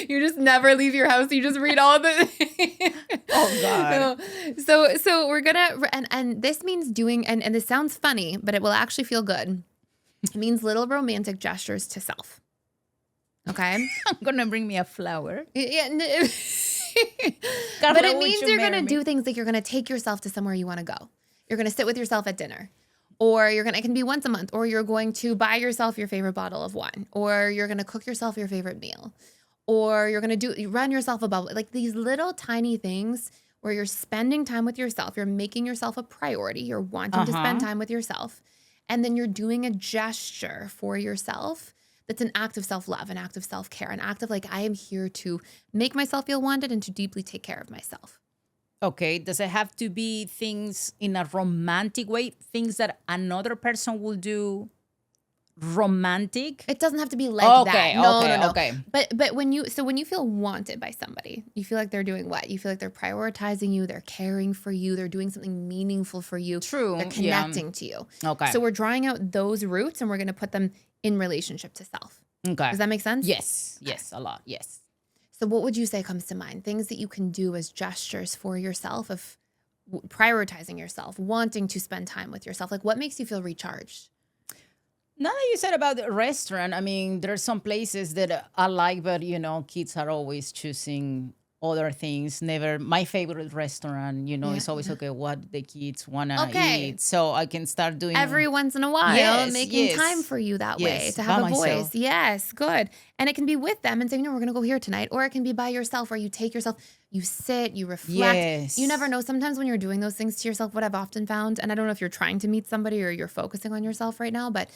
You just never leave your house. You just read all the... Oh, God. So we're going to... And this means doing... And this sounds funny, but it will actually feel good. It means little romantic gestures to self. Okay? I'm going to bring me a flower. Yeah. Carla, But it would means you you're going marry to me? do things like you're going to take yourself to somewhere you want to go. You're going to sit with yourself at dinner. Or it can be once a month. Or you're going to buy yourself your favorite bottle of wine. Or you're going to cook yourself your favorite meal. Or you're going to run yourself a bubble. Like these little tiny things where you're spending time with yourself. You're making yourself a priority. You're wanting to spend time with yourself. And then you're doing a gesture for yourself that's an act of self-love, an act of self-care, an act of like, I am here to make myself feel wanted and to deeply take care of myself. Okay. Does it have to be things in a romantic way? Things that another person will do romantic? It doesn't have to be like that. No. Okay. But when you feel wanted by somebody, you feel like they're doing what? You feel like they're prioritizing you, they're caring for you, they're doing something meaningful for you. True. They're connecting to you. Okay. So we're drawing out those roots and we're going to put them in relationship to self. Okay. Does that make sense? Yes, a lot. Yes. So what would you say comes to mind? Things that you can do as gestures for yourself of prioritizing yourself, wanting to spend time with yourself. Like what makes you feel recharged? Now that you said about the restaurant, I mean, there's some places that I like, but kids are always choosing other things. Never my favorite restaurant, it's always okay what the kids wanna eat. So I can start doing every once in a while, making time for you that way to have by a voice. myself. Yes, good. And it can be with them and say, we're gonna go here tonight. Or it can be by yourself, where you take yourself, you sit, you reflect. Yes. You never know. Sometimes when you're doing those things to yourself, what I've often found, and I don't know if you're trying to meet somebody or you're focusing on yourself right now, but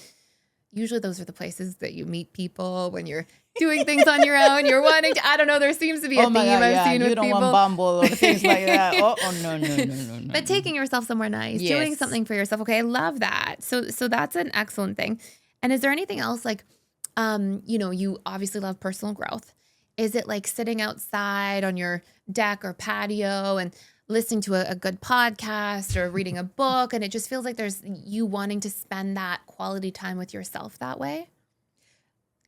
usually those are the places that you meet people when you're doing things on your own. You're wanting to, I don't know, there seems to be a theme I've seen with people. You don't want Bumble or things like that. Oh, no. But taking yourself somewhere nice, doing something for yourself. Okay, I love that. So that's an excellent thing. And is there anything else like, you obviously love personal growth. Is it like sitting outside on your deck or patio and listening to a good podcast or reading a book, and it just feels like there's you wanting to spend that quality time with yourself that way?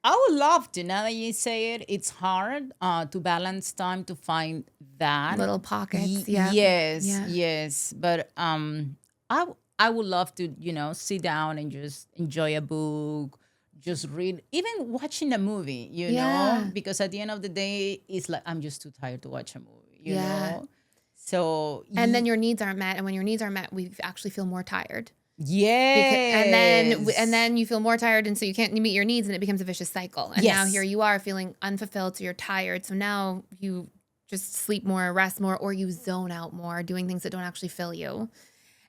I would love to. Now that you say it, it's hard to balance time to find that. Little pockets, Yes. But I would love to, sit down and just enjoy a book, just read, even watching a movie, know, because at the end of the day, it's like I'm just too tired to watch a movie, you know? So and then your needs aren't met, and when your needs aren't met, we actually feel more tired. Yes. And then you feel more tired, and so you can't meet your needs, and it becomes a vicious cycle. And now here you are feeling unfulfilled, so you're tired. So now you just sleep more, rest more, or you zone out more, doing things that don't actually fill you.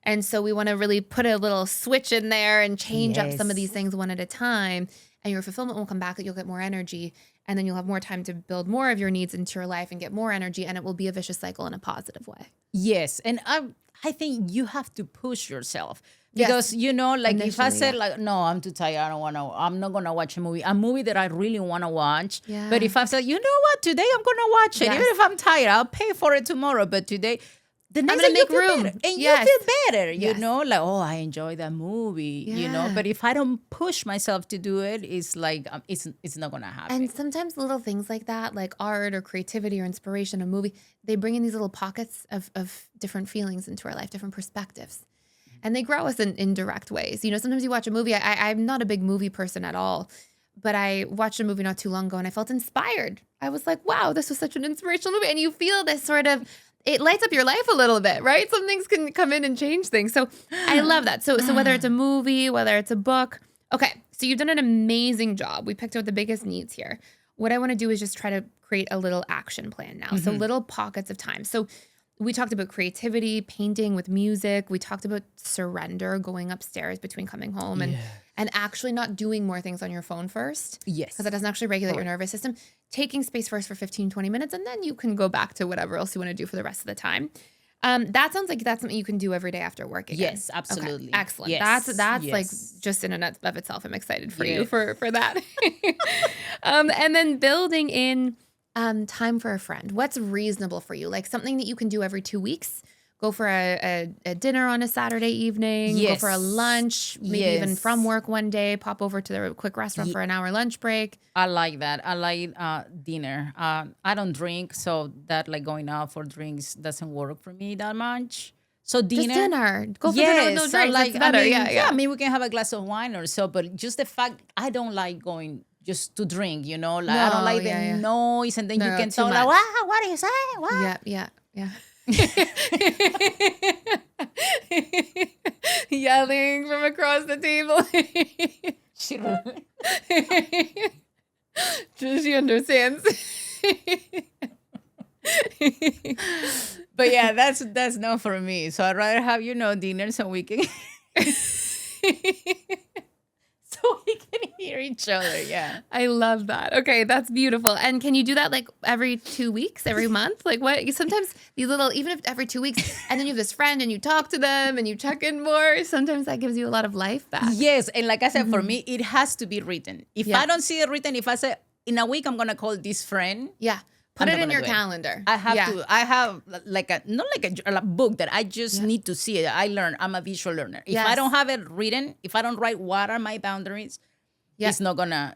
And so we want to really put a little switch in there and change up some of these things one at a time, and your fulfillment will come back, that you'll get more energy. And then you'll have more time to build more of your needs into your life and get more energy. And it will be a vicious cycle in a positive way. Yes. And I think you have to push yourself. Because, like if I said like, no, I'm too tired, I'm not going to watch a movie that I really want to watch. Yeah. But if I said, you know what, today I'm going to watch it. Even if I'm tired, I'll pay for it tomorrow. But today, the next day you feel better. And you feel better, like, oh, I enjoy that movie, But if I don't push myself to do it, it's like, it's not going to happen. And sometimes little things like that, like art or creativity or inspiration, a movie, they bring in these little pockets of different feelings into our life, different perspectives. And they grow us in indirect ways. Sometimes you watch a movie. I'm not a big movie person at all, but I watched a movie not too long ago and I felt inspired. I was like, wow, this was such an inspirational movie. And you feel this sort of, it lights up your life a little bit, right? Some things can come in and change things. So I love that. So whether it's a movie, whether it's a book. Okay, so you've done an amazing job. We picked out the biggest needs here. What I want to do is just try to create a little action plan now. So little pockets of time. So we talked about creativity, painting with music. We talked about surrender, going upstairs between coming home and actually not doing more things on your phone first. Yes. Because that doesn't actually regulate your nervous system. Taking space first for 15, 20 minutes, and then you can go back to whatever else you want to do for the rest of the time. That sounds like that's something you can do every day after work again. Yes, absolutely. Okay, excellent. Yes. That's like just in and of itself. I'm excited for you for that. And then building in time for a friend? What's reasonable for you? Like something that you can do every 2 weeks? Go for a dinner on a Saturday evening, go for a lunch, maybe even from work one day, pop over to the quick restaurant for an hour lunch break. I like that. I like dinner. I don't drink, so that like going out for drinks doesn't work for me that much. So dinner. Just dinner. Go for dinner with no drinks. It's better. I mean, we can have a glass of wine or so, but just the fact I don't like going just to drink, you know? Like, I don't like the noise, and then you can talk like, wow, what do you say? What? Yeah. Yelling from across the table. She understands. But yeah, that's not for me. So I'd rather have, dinner so we can hear each other. Yeah. I love that. Okay, that's beautiful. And can you do that like every 2 weeks, every month? Like what? Sometimes these little, even if every 2 weeks, and then you have this friend and you talk to them and you check in more, sometimes that gives you a lot of life back. Yes. And like I said, for me, it has to be written. If I don't see it written, if I say in a week, I'm going to call this friend. Yeah. Put it in your calendar. I have to. I have like not like a book that I just need to see it. I learn. I'm a visual learner. If I don't have it written, if I don't write what are my boundaries, it's not gonna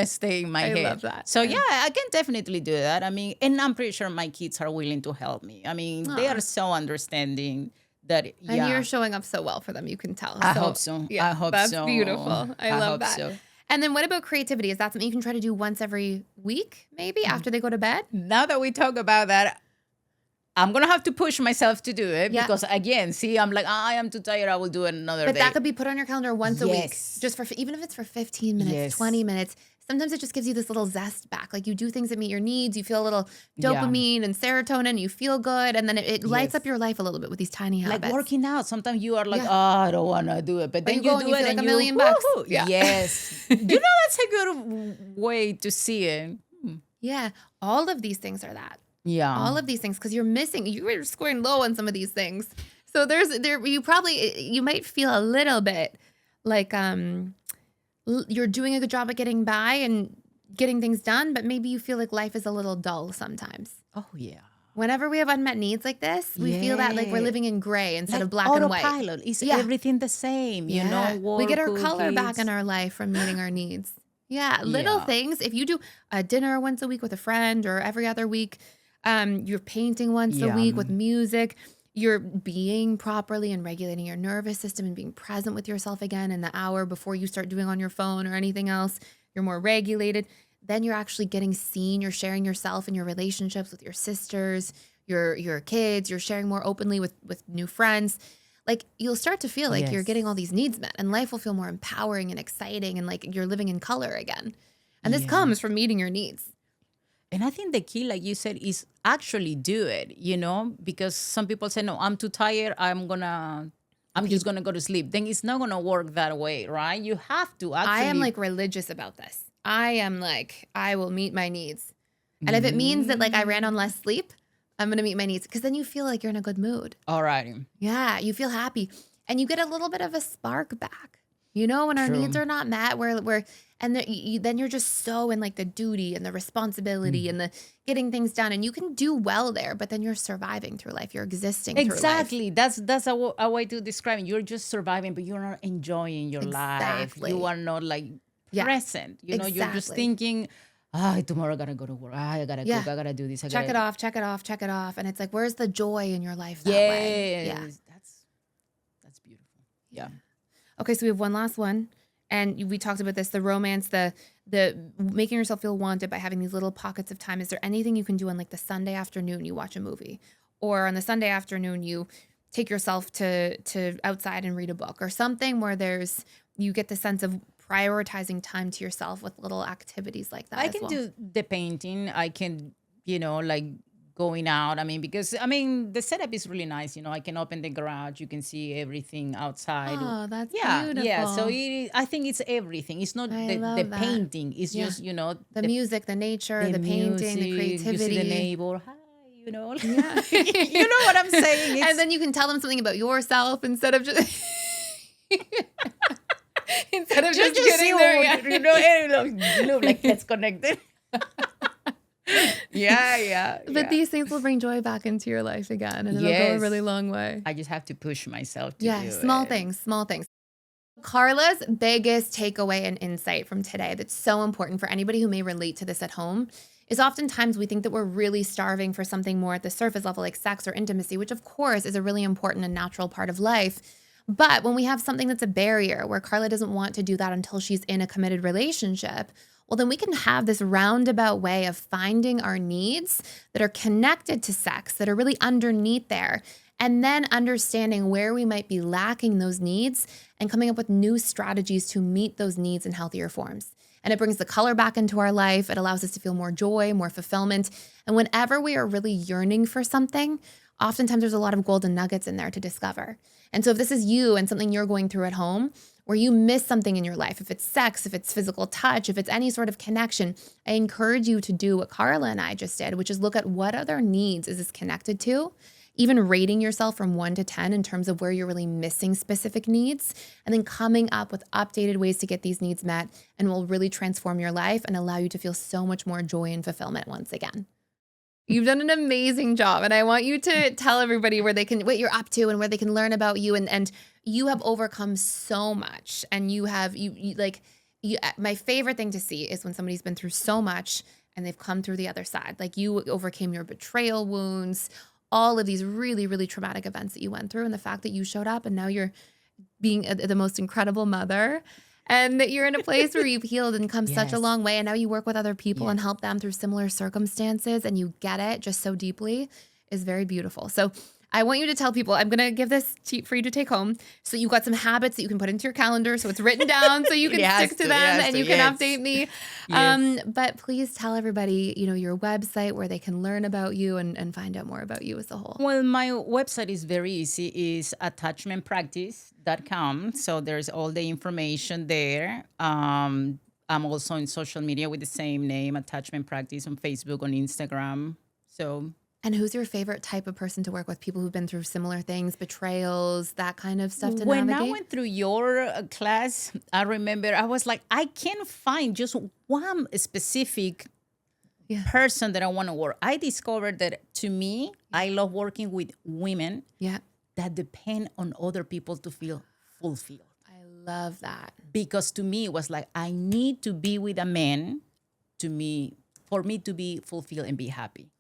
stay in my head. I love that. So yeah, I can definitely do that. I mean, and I'm pretty sure my kids are willing to help me. I mean, they are so understanding that. And you're showing up so well for them. You can tell. I hope so. Yeah, I hope that's so. That's beautiful. I love that. So. And then what about creativity? Is that something you can try to do once every week, maybe after they go to bed? Now that we talk about that, I'm going to have to push myself to do it because, again, I'm like, I am too tired. I will do it another day. But that could be put on your calendar once a week, just for, even if it's for 15 minutes, 20 minutes. Sometimes it just gives you this little zest back. Like you do things that meet your needs. You feel a little dopamine and serotonin. You feel good. And then it lights up your life a little bit with these tiny habits. Like working out. Sometimes you are like, I don't want to do it. But then you do and you it feel and like $1 million bucks. Yeah. Yes. That's a good way to see it. Yeah. All of these things are that. Yeah. All of these things, because you're missing, you were scoring low on some of these things. So you might feel a little bit like you're doing a good job at getting by and getting things done, but maybe you feel like life is a little dull sometimes. Oh, yeah. Whenever we have unmet needs like this, we feel that like we're living in gray instead of black and white. Autopilot. Is everything the same, you know? We get our color back in our life from meeting our needs. Yeah, little things. If you do a dinner once a week with a friend or every other week, you're painting once a week with music, you're being properly and regulating your nervous system and being present with yourself again in the hour before you start doing on your phone or anything else, you're more regulated. Then you're actually getting seen. You're sharing yourself and your relationships with your sisters, your kids. You're sharing more openly with new friends. Like you'll start to feel like you're getting all these needs met, and life will feel more empowering and exciting, and like you're living in color again. And this comes from meeting your needs. And I think the key, like you said, is actually do it, because some people say, no, I'm too tired. I'm just going to go to sleep. Then it's not going to work that way, right? You have to actually. I am like religious about this. I am like, I will meet my needs. And if it means that like I ran on less sleep, I'm going to meet my needs. Because then you feel like you're in a good mood. All right. Yeah, you feel happy. And you get a little bit of a spark back. When our needs are not met, then you're just so in like the duty and the responsibility and the getting things done, and you can do well there, but then you're surviving through life. You're existing through life. Exactly. That's a way to describe it. You're just surviving, but you're not enjoying your life. You are not like present. You're just thinking, tomorrow I gotta go to work. I gotta cook. I gotta do this. Check it off. And it's like, where's the joy in your life that way? Yeah. That's beautiful. Yeah. Okay, so we have one last one. And we talked about this, the romance, the making yourself feel wanted by having these little pockets of time. Is there anything you can do on like the Sunday afternoon you watch a movie? Or on the Sunday afternoon you take yourself to outside and read a book, or something where you get the sense of prioritizing time to yourself with little activities like that. I can do the painting. I can, like going out. Because the setup is really nice. I can open the garage. You can see everything outside. Oh, that's beautiful. Yeah. So I think it's everything. It's not the painting. It's just, the music, the nature, the painting, the creativity. You see the neighbor. Hi, Yeah. You know what I'm saying? And then you can tell them something about yourself instead of just... Instead of just getting there. Look like that's connected. Yeah. But these things will bring joy back into your life again, and it'll go a really long way. I just have to push myself to Yeah, do small it. things, small things. Carla's biggest takeaway and insight from today that's so important for anybody who may relate to this at home is oftentimes we think that we're really starving for something more at the surface level, like sex or intimacy, which of course is a really important and natural part of life. But when we have something that's a barrier where Carla doesn't want to do that until she's in a committed relationship, well, then we can have this roundabout way of finding our needs that are connected to sex, that are really underneath there, and then understanding where we might be lacking those needs and coming up with new strategies to meet those needs in healthier forms. And it brings the color back into our life. It allows us to feel more joy, more fulfillment. And whenever we are really yearning for something, oftentimes there's a lot of golden nuggets in there to discover. And so if this is you and something you're going through at home, where you miss something in your life, if it's sex, if it's physical touch, if it's any sort of connection, I encourage you to do what Carla and I just did, which is look at what other needs is this connected to, even rating yourself from 1 to 10 in terms of where you're really missing specific needs, and then coming up with updated ways to get these needs met, and will really transform your life and allow you to feel so much more joy and fulfillment once again. You've done an amazing job, and I want you to tell everybody where they can, what you're up to and where they can learn about you. And you have overcome so much, and you have, my favorite thing to see is when somebody's been through so much and they've come through the other side. Like you overcame your betrayal wounds, all of these really, really traumatic events that you went through, and the fact that you showed up and now you're being the most incredible mother, and that you're in a place where you've healed and come such a long way, and now you work with other people and help them through similar circumstances, and you get it just so deeply, is very beautiful. So I want you to tell people, I'm going to give this sheet for you to take home. So you've got some habits that you can put into your calendar. So it's written down so you can stick to them and you can update me. But please tell everybody, your website where they can learn about you and find out more about you as a whole. Well, my website is very easy. It's attachmentpractice.com. So there's all the information there. I'm also on social media with the same name, Attachment Practice, on Facebook, on Instagram. And who's your favorite type of person to work with? People who've been through similar things, betrayals, that kind of stuff to when navigate? I went through your class, I remember I was like, I can't find just one specific person that I want to work. I discovered that to me, I love working with women that depend on other people to feel fulfilled. I love that. Because to me, it was like, I need to be with a man for me to be fulfilled and be happy.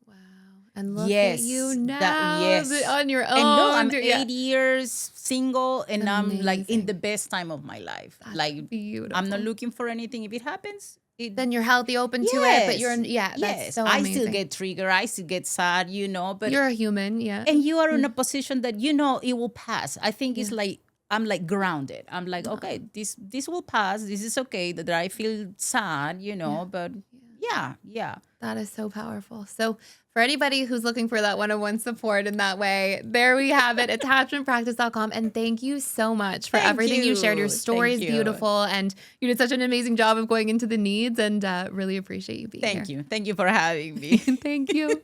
And look at you now on your own. And look, I'm 8 years single, and I'm like in the best time of my life. That's like beautiful. I'm not looking for anything. If it happens, then you're healthy, open to it. But you're that's so amazing. I still get triggered. I still get sad, but you're a human, and you are in a position that it will pass. I think it's like I'm like grounded. I'm like, okay, this will pass. This is okay. That I feel sad, but yeah. That is so powerful. So for anybody who's looking for that one-on-one support in that way, there we have it, attachmentpractice.com. And thank you so much for everything you shared. Your story is beautiful, and you did such an amazing job of going into the needs, and really appreciate you being here. Thank you. Thank you for having me. Thank you.